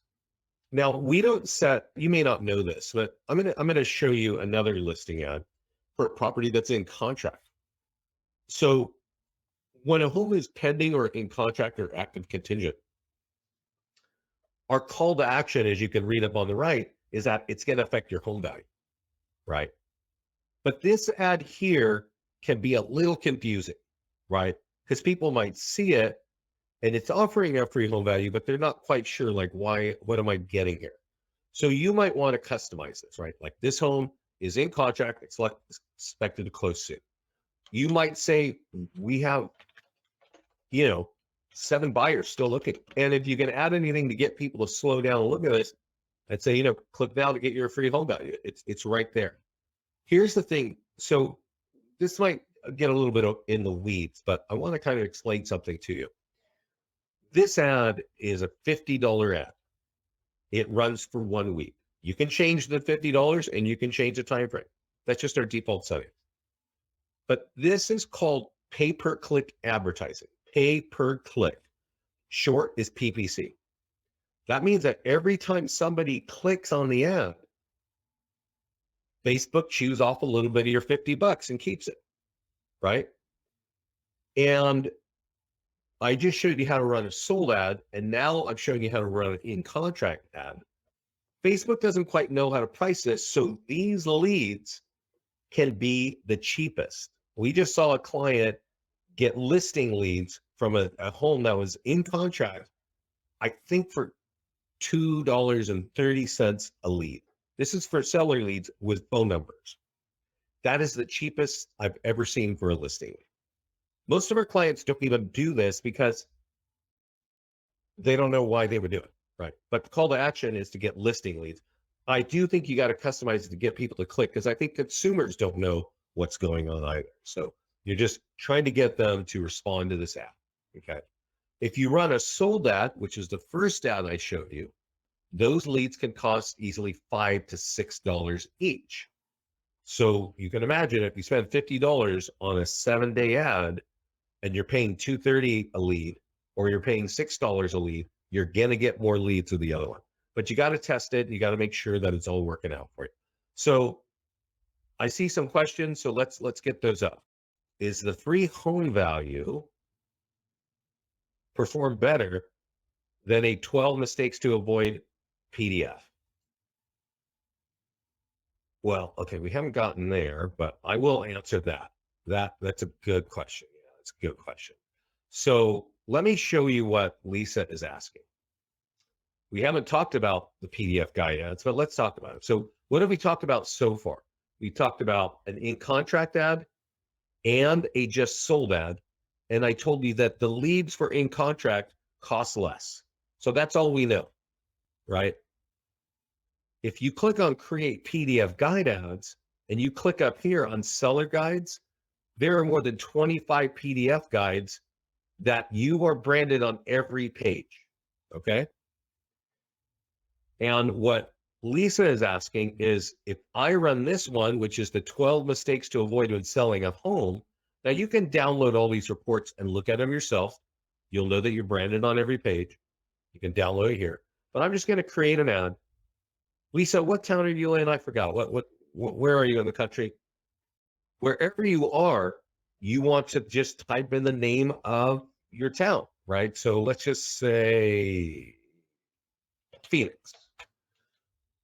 Now, we don't set, you may not know this, but I'm gonna show you another listing ad for a property that's in contract. So when a home is pending or in contract or active contingent, our call to action, as you can read up on the right, is that it's going to affect your home value, right? But this ad here can be a little confusing, right? Because people might see it and it's offering a free home value, but they're not quite sure, like, what am I getting here? So you might want to customize this, right? Like this home is in contract, it's expected to close soon. You might say, we have, 7 buyers still looking. And if you can add anything to get people to slow down and look at this, I'd say, click now to get your free home value. It's right there. Here's the thing. So this might get a little bit in the weeds, but I want to kind of explain something to you. This ad is a $50 ad. It runs for 1 week. You can change the $50 and you can change the time frame. That's just our default setting. But this is called pay-per-click advertising. Pay per click. Short is PPC. That means that every time somebody clicks on the ad, Facebook chews off a little bit of your $50 and keeps it, right? And I just showed you how to run a sold ad, and now I'm showing you how to run an in-contract ad. Facebook doesn't quite know how to price this, so these leads can be the cheapest. We just saw a client get listing leads from a home that was in contract, I think for $2.30 a lead. This is for seller leads with phone numbers. That is the cheapest I've ever seen for a listing. Most of our clients don't even do this because they don't know why they would do it, right? But the call to action is to get listing leads. I do think you got to customize it to get people to click because I think consumers don't know what's going on either. So you're just trying to get them to respond to this ad, okay? If you run a sold ad, which is the first ad I showed you, those leads can cost easily $5 to $6 each. So you can imagine if you spend $50 on a 7-day ad and you're paying $2.30 a lead, or you're paying $6 a lead, you're going to get more leads with the other one. But you got to test it. You got to make sure that it's all working out for you. So I see some questions. So let's get those up. Is the free home value perform better than a 12 mistakes to avoid PDF? Well, okay, we haven't gotten there, but I will answer that. That's a good question. Yeah, that's a good question. So let me show you what Lisa is asking. We haven't talked about the PDF guide ads, but let's talk about it. So what have we talked about so far? We talked about an in-contract ad and a just sold ad. And I told you that the leads for in-contract cost less. So that's all we know, right? If you click on create PDF guide ads and you click up here on seller guides, there are more than 25 PDF guides that you are branded on every page, okay? And what Lisa is asking is if I run this one, which is the 12 mistakes to avoid when selling a home. Now you can download all these reports and look at them yourself. You'll know that you're branded on every page. You can download it here, but I'm just going to create an ad. Lisa, what town are you in? I forgot. Where are you in the country? Wherever you are, you want to just type in the name of your town, right? So let's just say Phoenix,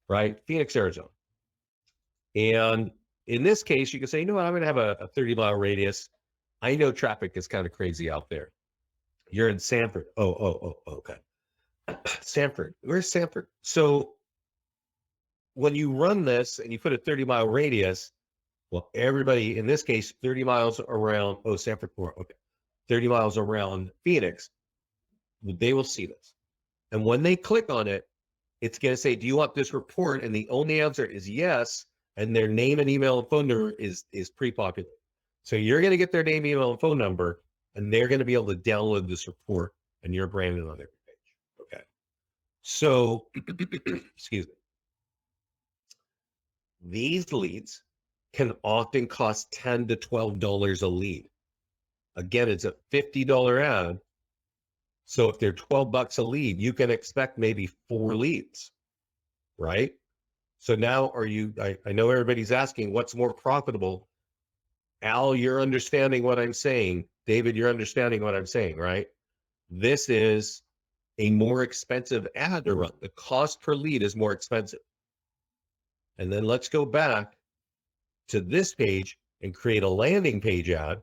right? Phoenix, Arizona. And in this case, you can say, you know what, I'm going to have a 30-mile radius. I know traffic is kind of crazy out there. You're in Sanford. Okay. Sanford. Where's Sanford? So when you run this and you put a 30-mile radius, well, everybody, in this case, 30 miles around, Sanford, okay, 30 miles around Phoenix, they will see this. And when they click on it, it's going to say, do you want this report? And the only answer is yes. And their name and email and phone number is pre-populated. So you're going to get their name, email, and phone number, and they're going to be able to download this report, and you're branded on every page. Okay. So, excuse me. These leads can often cost $10 to $12 a lead. Again, it's a $50 ad. So if they're $12 a lead, you can expect maybe 4 leads, right? So now I know everybody's asking what's more profitable. Al, you're understanding what I'm saying. David, you're understanding what I'm saying, right? This is a more expensive ad to run. The cost per lead is more expensive. And then let's go back to this page and create a landing page ad.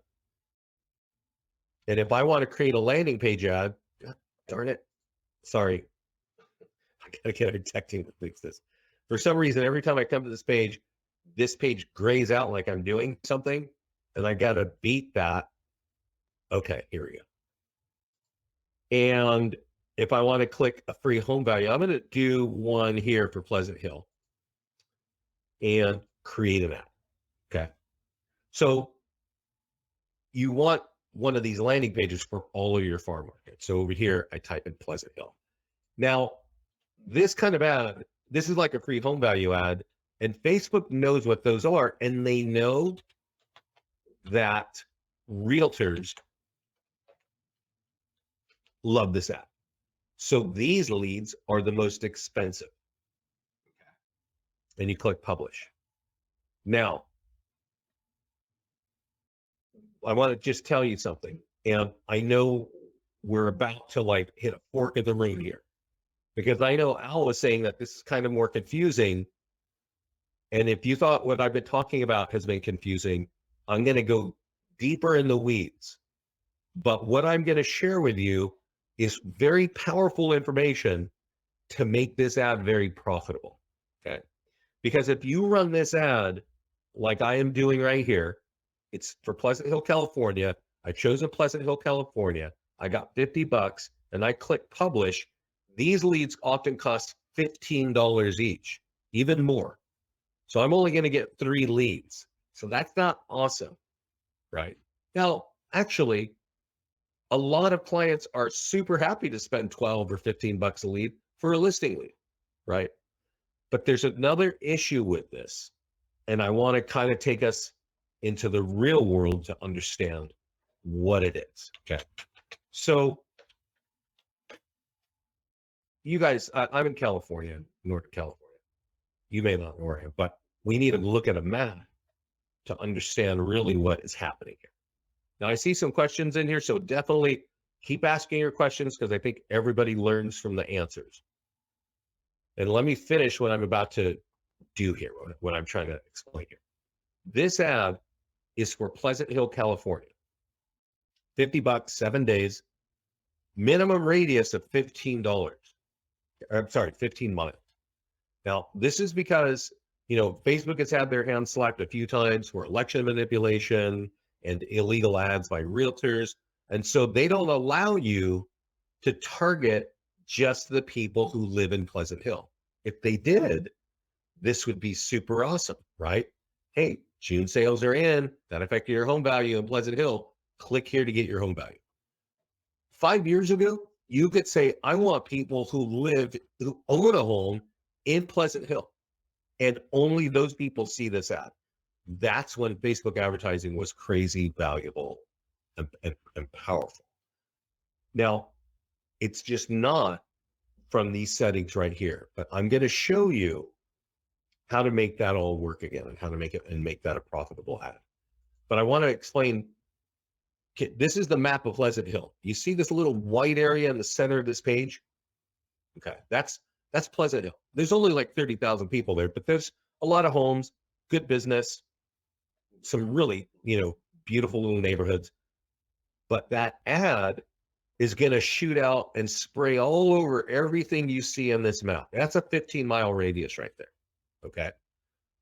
And if I want to create a landing page ad, darn it, sorry, I gotta get a tech team to fix this. For some reason, every time I come to this page grays out like I'm doing something, and I gotta beat that. Okay, here we go. And if I want to click a free home value, I'm gonna do one here for Pleasant Hill and create an ad. Okay. So you want one of these landing pages for all of your farm markets. So over here, I type in Pleasant Hill. Now, this kind of ad, this is like a free home value ad, and Facebook knows what those are, and they know that realtors love this ad. So these leads are the most expensive. And you click publish. Now, I want to just tell you something, and I know we're about to like hit a fork in the road here, because I know Al was saying that this is kind of more confusing. And if you thought what I've been talking about has been confusing, I'm going to go deeper in the weeds. But what I'm going to share with you is very powerful information to make this ad very profitable. Okay. Because if you run this ad like I am doing right here, it's for Pleasant Hill, California. I chose a Pleasant Hill, California. I got $50 and I click publish. These leads often cost $15 each, even more. So I'm only going to get 3 leads. So that's not awesome, right? Now, actually, a lot of clients are super happy to spend 12 or 15 bucks a lead for a listing lead, right? But there's another issue with this, and I want to kind of take us into the real world to understand what it is. Okay. So you guys, I'm in California, Northern California. You may not know where I am, but we need to look at a map to understand really what is happening here. Now, I see some questions in here, so definitely keep asking your questions, because I think everybody learns from the answers. And let me finish what I'm about to do here, what I'm trying to explain here. This ad is for Pleasant Hill, California. $50, 7 days, minimum radius of $15. I'm sorry, 15 miles. Now, this is because, Facebook has had their hands slapped a few times for election manipulation and illegal ads by realtors. And so they don't allow you to target just the people who live in Pleasant Hill. If they did, this would be super awesome, right? Hey, June sales are in. That affected your home value in Pleasant Hill. Click here to get your home value. 5 years ago, you could say, I want people who own a home in Pleasant Hill, and only those people see this ad. That's when Facebook advertising was crazy valuable and powerful. Now, it's just not from these settings right here, but I'm going to show you how to make that all work again and how to make it and make that a profitable ad. But I want to explain, this is the map of Pleasant Hill. You see this little white area in the center of this page? Okay, that's Pleasant Hill. There's only like 30,000 people there, but there's a lot of homes, good business, some really, beautiful little neighborhoods. But that ad is going to shoot out and spray all over everything you see in this map. That's a 15-mile radius right there. Okay.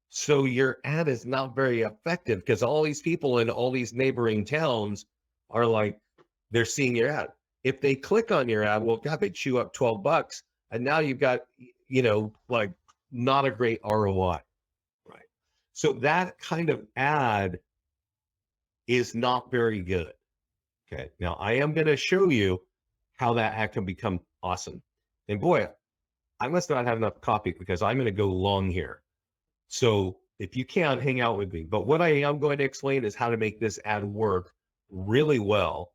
So your ad is not very effective because all these people in all these neighboring towns are like, they're seeing your ad. If they click on your ad, well, God, they chew up $12. And now you've got, like not a great ROI. Right. So that kind of ad is not very good. Okay. Now I am going to show you how that ad can become awesome. And boy, I must not have enough coffee because I'm going to go long here. So if you can, hang out with me. But what I am going to explain is how to make this ad work really well.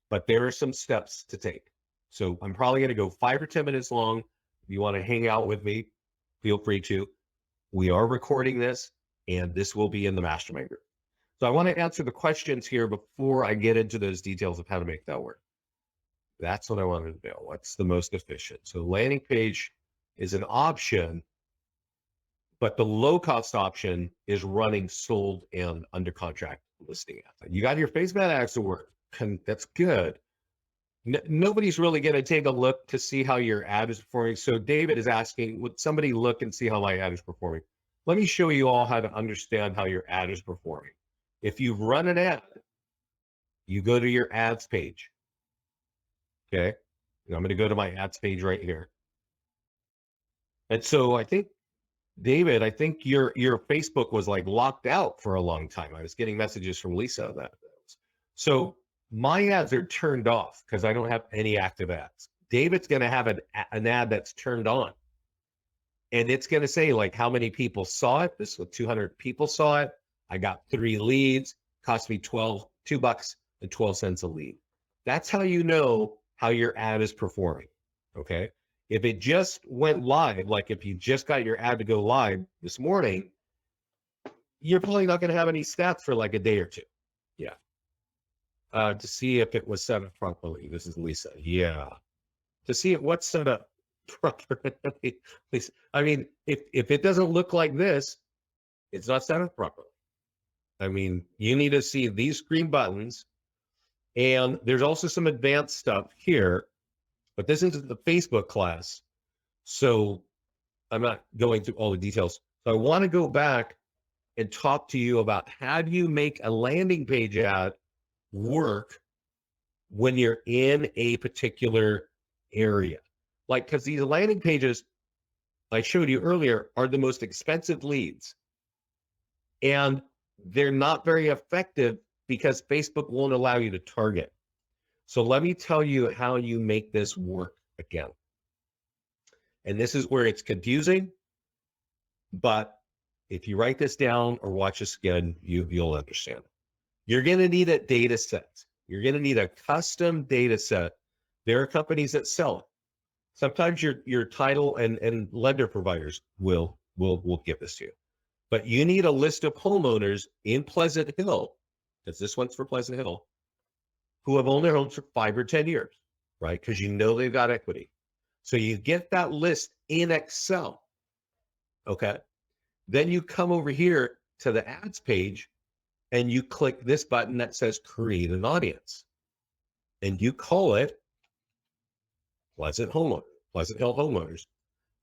But there are some steps to take. So I'm probably going to go 5 or 10 minutes long. If you want to hang out with me, feel free to. We are recording this, and this will be in the Mastermind Group. So I want to answer the questions here before I get into those details of how to make that work. That's what I wanted to know. What's the most efficient? So landing page is an option, but the low-cost option is running sold and under contract listing ads. You got your Facebook ads to work. That's good. Nobody's really going to take a look to see how your ad is performing. So David is asking, would somebody look and see how my ad is performing? Let me show you all how to understand how your ad is performing. If you run an ad, you go to your ads page. Okay. And I'm going to go to my ads page right here. And so I think, David, your Facebook was like locked out for a long time. I was getting messages from Lisa on that. So my ads are turned off because I don't have any active ads. David's going to have an ad that's turned on. And it's going to say like how many people saw it. This was 200 people saw it. I got 3 leads, cost me $2.12 a lead. That's how you know how your ad is performing. Okay. If it just went live, like if you just got your ad to go live this morning, you're probably not going to have any stats for like a day or two. Yeah. To see if it was set up properly. This is Lisa. Yeah. To see what's set up properly. I mean, if it doesn't look like this, it's not set up properly. I mean, you need to see these green buttons, and there's also some advanced stuff here, but this isn't the Facebook class. So I'm not going through all the details. So I want to go back and talk to you about how do you make a landing page ad work when you're in a particular area. Like, because these landing pages I showed you earlier are the most expensive leads. And they're not very effective because Facebook won't allow you to target. So let me tell you how you make this work again. And this is where it's confusing, but if you write this down or watch this again, you'll understand. You're going to need a data set. You're going to need a custom data set. There are companies that sell it. Sometimes your title and lender providers will give this to you. But you need a list of homeowners in Pleasant Hill, because this one's for Pleasant Hill, who have owned their homes for 5 or 10 years, right? Because you know they've got equity. So you get that list in Excel, okay? Then you come over here to the ads page and you click this button that says create an audience. And you call it Pleasant Hill Homeowners.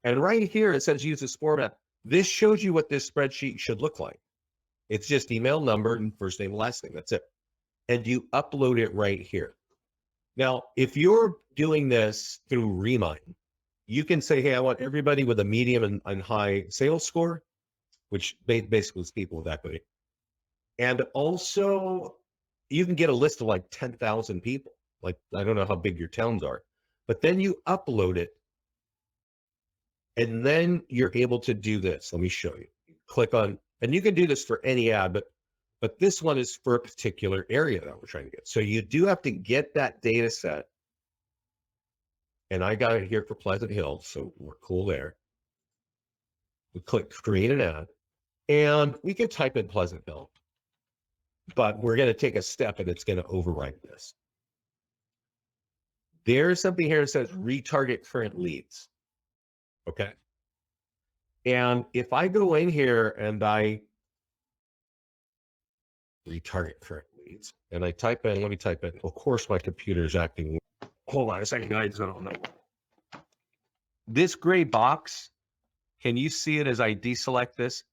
And right here it says use this format. This shows you what this spreadsheet should look like. It's just email, number, and first name, last name. That's it. And you upload it right here. Now, if you're doing this through Remind, you can say, hey, I want everybody with a medium and high sales score, which basically is people with equity. And also, you can get a list of like 10,000 people. Like, I don't know how big your towns are, but then you upload it And then you're able to do this. Let me show you. Click on, and you can do this for any ad, but this one is for a particular area that we're trying to get. So you do have to get that data set. And I got it here for Pleasant Hill, so we're cool there. We click create an ad, and we can type in Pleasant Hill, but we're going to take a step and it's going to overwrite this. There's something here that says retarget current leads. Okay. And if I go in here and I retarget current leads and I type in, let me type in, of course, my computer is acting. Hold on a second, guys. I don't know. This gray box, can you see it as I deselect this?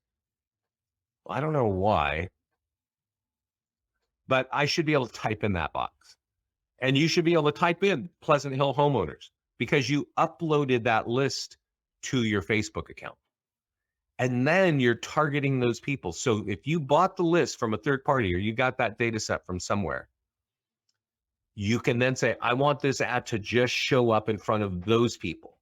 I don't know why, but I should be able to type in that box. And you should be able to type in Pleasant Hill homeowners because you uploaded that list to your Facebook account. And then you're targeting those people. So if you bought the list from a third party or you got that data set from somewhere, you can then say, I want this ad to just show up in front of those people.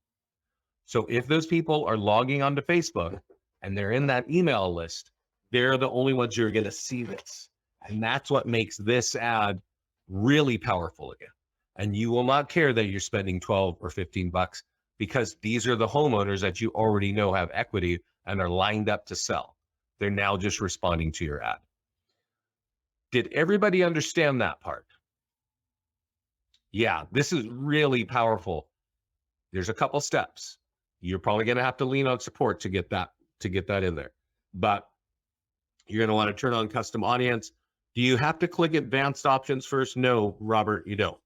So if those people are logging onto Facebook and they're in that email list, they're the only ones who are going to see this. And that's what makes this ad really powerful again. And you will not care that you're spending 12 or 15 bucks because these are the homeowners that you already know have equity and are lined up to sell. They're now just responding to your ad. Did everybody understand that part? Yeah, this is really powerful. There's a couple steps. You're probably going to have to lean on support to get that in there. But you're going to want to turn on custom audience. Do you have to click advanced options first? No, Robert, you don't.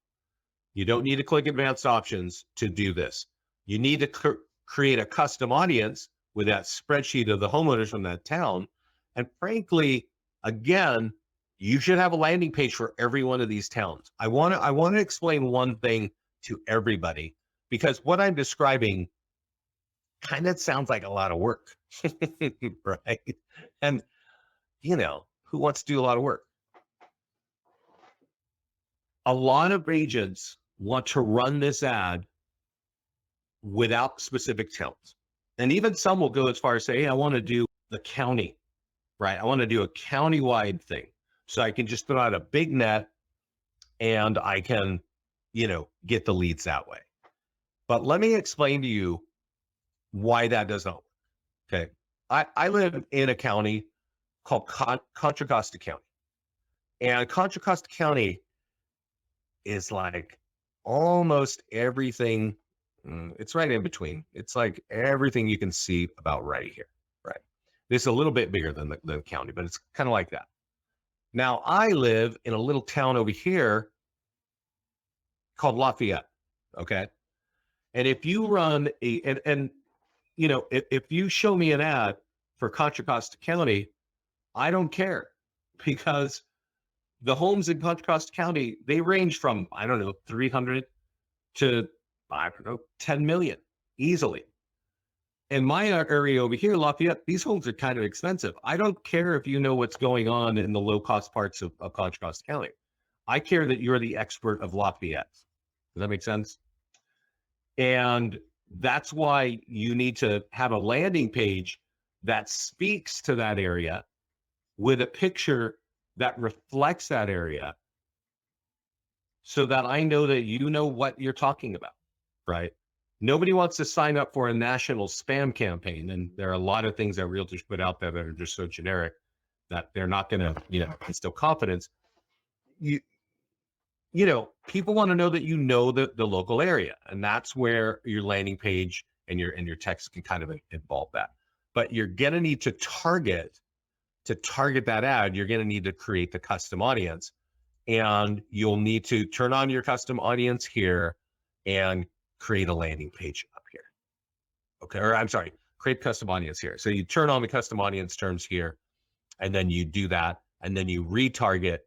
You don't need to click advanced options to do this. You need to create a custom audience with that spreadsheet of the homeowners from that town. And frankly, again, you should have a landing page for every one of these towns. I want to explain one thing to everybody because what I'm describing kind of sounds like a lot of work, right? And, you know, who wants to do a lot of work? A lot of agents want to run this ad without specific towns. And even some will go as far as say, hey, I want to do the county, right? I want to do a county-wide thing. So I can just throw out a big net and I can, you know, get the leads that way. But let me explain to you why that does not work. Okay. I live in a county called Contra Costa County. And Contra Costa County is like almost everything. It's right in between. It's like everything you can see about right here, right? This is a little bit bigger than the county, but it's kind of like that. Now, I live in a little town over here called Lafayette, okay? And if you run and you know, if you show me an ad for Contra Costa County, I don't care because the homes in Contra Costa County, they range from, I don't know, 300 to, I don't know, 10 million easily. In my area over here, Lafayette, these homes are kind of expensive. I don't care if you know what's going on in the low-cost parts of Contra Costa County. I care that you're the expert of Lafayette. Does that make sense? And that's why you need to have a landing page that speaks to that area with a picture that reflects that area so that I know that you know what you're talking about, right? Nobody wants to sign up for a national spam campaign. And there are a lot of things that realtors put out there that are just so generic that they're not going to, you know, instill confidence. You know, people want to know that you know the local area. And that's where your landing page and your text can kind of involve that. But you're going to need to target that ad. You're going to need to create the custom audience. And you'll need to turn on your custom audience here and create a landing page up here. Okay, or I'm sorry, create custom audience here. So you turn on the custom audience terms here, and then you do that, and then you retarget.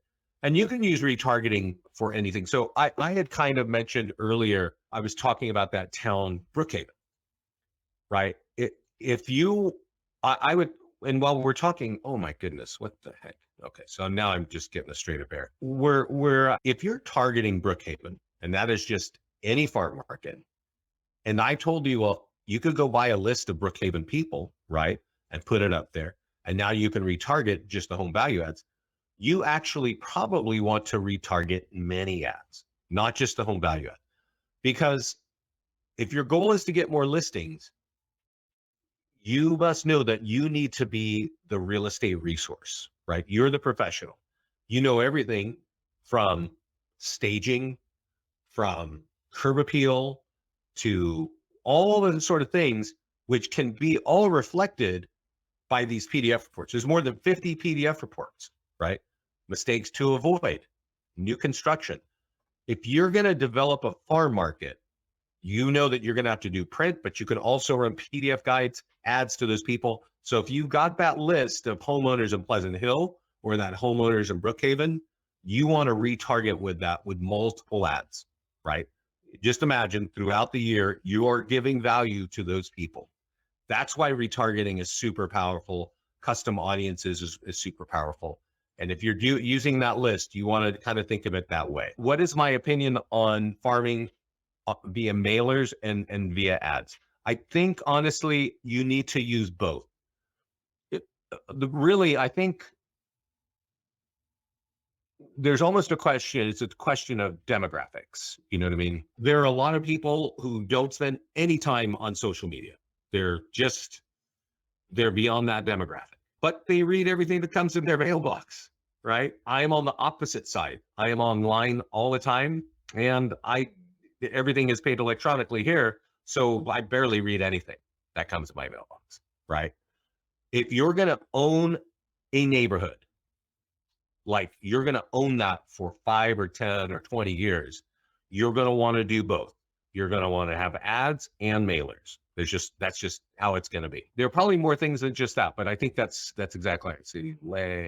And you can use retargeting for anything. So I had kind of mentioned earlier, I was talking about that town, Brookhaven, right? If you, I would, and while we're talking, oh my goodness, what the heck? Okay, so now I'm just getting a straight up air. If you're targeting Brookhaven, and that is just any farm market, and I told you, well, You could go buy a list of Brookhaven people, right? And put it up there. And now you can retarget just the home value ads. You actually probably want to retarget many ads, not just the home value ad. Because if your goal is to get more listings, you must know that you need to be the real estate resource, right? You're the professional. You know everything from staging, from curb appeal to all of the sort of things, which can be all reflected by these PDF reports. There's more than 50 PDF reports, right? Mistakes to avoid, new construction. If you're going to develop a farm market, you know that you're going to have to do print, but you can also run PDF guides, ads to those people. So if you've got that list of homeowners in Pleasant Hill or that homeowners in Brookhaven, you want to retarget with that with multiple ads, right? Just imagine throughout the year, you are giving value to those people. That's why retargeting is super powerful. Custom audiences is super powerful. And if you're using that list, you want to kind of think of it that way. What is my opinion on farming via mailers and via ads? I think, honestly, you need to use both. I think there's almost a question. It's a question of demographics. You know what I mean? There are a lot of people who don't spend any time on social media. They're beyond that demographic, but they read everything that comes in their mailbox, right? I am on the opposite side. I am online all the time, and everything is paid electronically here. So I barely read anything that comes in my mailbox, right? If you're going to own a neighborhood, like you're going to own that for 5 or 10 or 20 years, you're going to want to do both. You're going to want to have ads and mailers. That's just how it's going to be. There are probably more things than just that, but I think that's exactly right. See,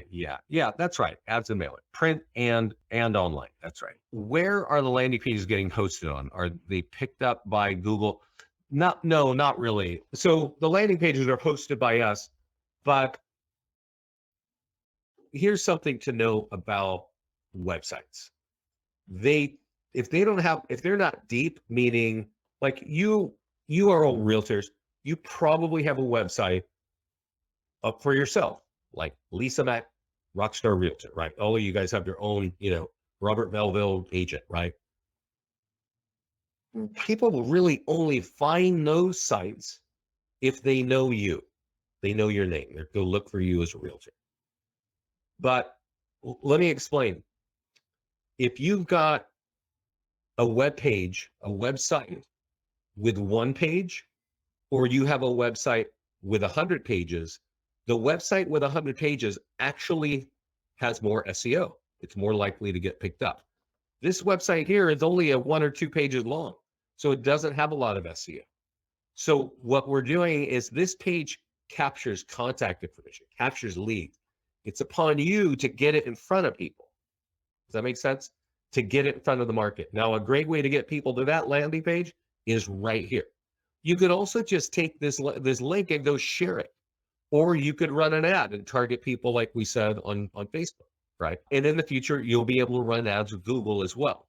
yeah, that's right. Ads and mailer, print and online. That's right. Where are the landing pages getting hosted on? Are they picked up by Google? No, not really. So the landing pages are hosted by us, but here's something to know about websites. If they're not deep, meaning like you are all realtors, you probably have a website up for yourself, like Lisa Mack, Rockstar Realtor, right? All of you guys have your own, Robert Melville agent, right? People will really only find those sites if they know you. They know your name. They'll go look for you as a realtor. But let me explain. If you've got a web page, a website with one page, or you have a website with 100 pages, the website with 100 pages actually has more SEO. It's more likely to get picked up. This website here is only a 1 or 2 pages long, so it doesn't have a lot of SEO. So what we're doing is this page captures contact information, captures leads. It's upon you to get it in front of people. Does that make sense? To get it in front of the market. Now, a great way to get people to that landing page is right here. You could also just take this link and go share it. Or you could run an ad and target people like we said on Facebook, right? And in the future, you'll be able to run ads with Google as well.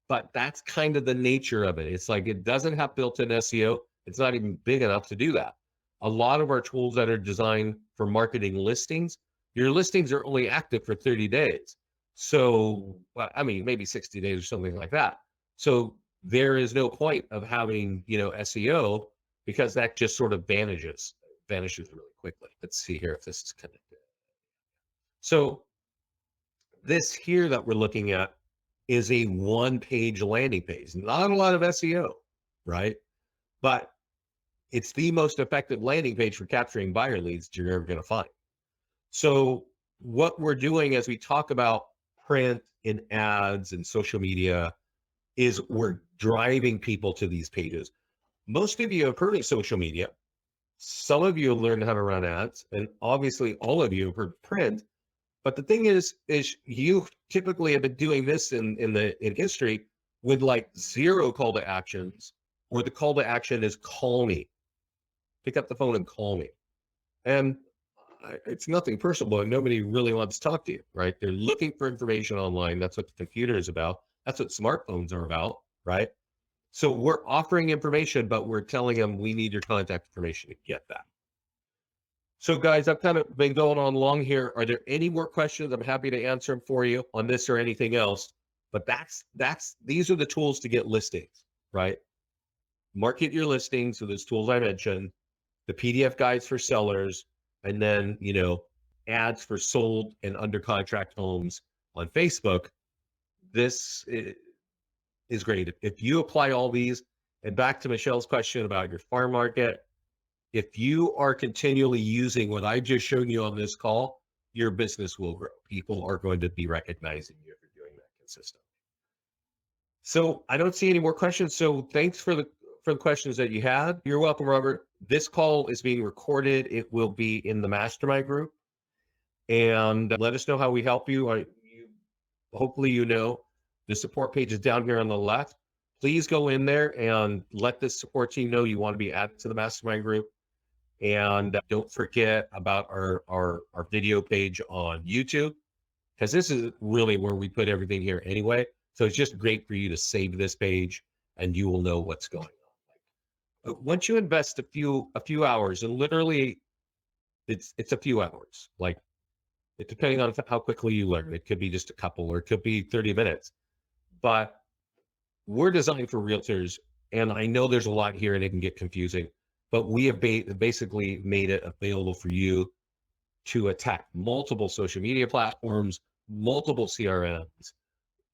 But that's kind of the nature of it. It's like it doesn't have built-in SEO. It's not even big enough to do that. A lot of our tools that are designed for marketing listings, your listings are only active for 30 days. So, maybe 60 days or something like that. So there is no point of having, SEO because that just sort of vanishes really quickly. Let's see here if this is connected. So this here that we're looking at is a 1-page landing page, not a lot of SEO, right? But it's the most effective landing page for capturing buyer leads you're ever going to find. So what we're doing as we talk about print and ads and social media is we're driving people to these pages. Most of you have heard of social media. Some of you have learned how to run ads, and obviously all of you have heard print. But the thing is you typically have been doing this in history with like 0 call to actions, or the call to action is call me. Pick up the phone and call me. And it's nothing personal, and nobody really wants to talk to you, right? They're looking for information online. That's what the computer is about. That's what smartphones are about, right? So we're offering information, but we're telling them we need your contact information to get that. So guys, I've kind of been going on long here. Are there any more questions? I'm happy to answer them for you on this or anything else. But these are the tools to get listings, right? Market your listings with those tools I mentioned, the PDF guides for sellers, and then, ads for sold and under contract homes on Facebook. This is great. If you apply all these, and back to Michelle's question about your farm market, if you are continually using what I just showed you on this call, your business will grow. People are going to be recognizing you if you're doing that consistently. So I don't see any more questions. So thanks for the questions that you had. You're welcome, Robert. This call is being recorded. It will be in the Mastermind Group. And let us know how we help you. Hopefully, the support page is down here on the left. Please go in there and let the support team know you want to be added to the Mastermind Group. And don't forget about our video page on YouTube, because this is really where we put everything here anyway. So it's just great for you to save this page and you will know what's going on. Once you invest a few hours, and literally it's a few hours, like depending on how quickly you learn, it could be just a couple or it could be 30 minutes, but we're designed for realtors. And I know there's a lot here and it can get confusing, but we have basically made it available for you to attack multiple social media platforms, multiple CRMs,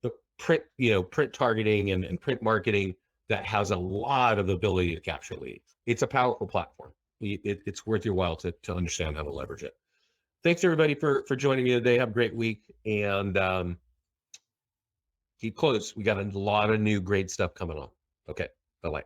the print targeting and print marketing that has a lot of ability to capture leads. It's a powerful platform. It's worth your while to understand how to leverage it. Thanks everybody for joining me today. Have a great week, and keep close. We got a lot of new great stuff coming on. Okay, bye-bye.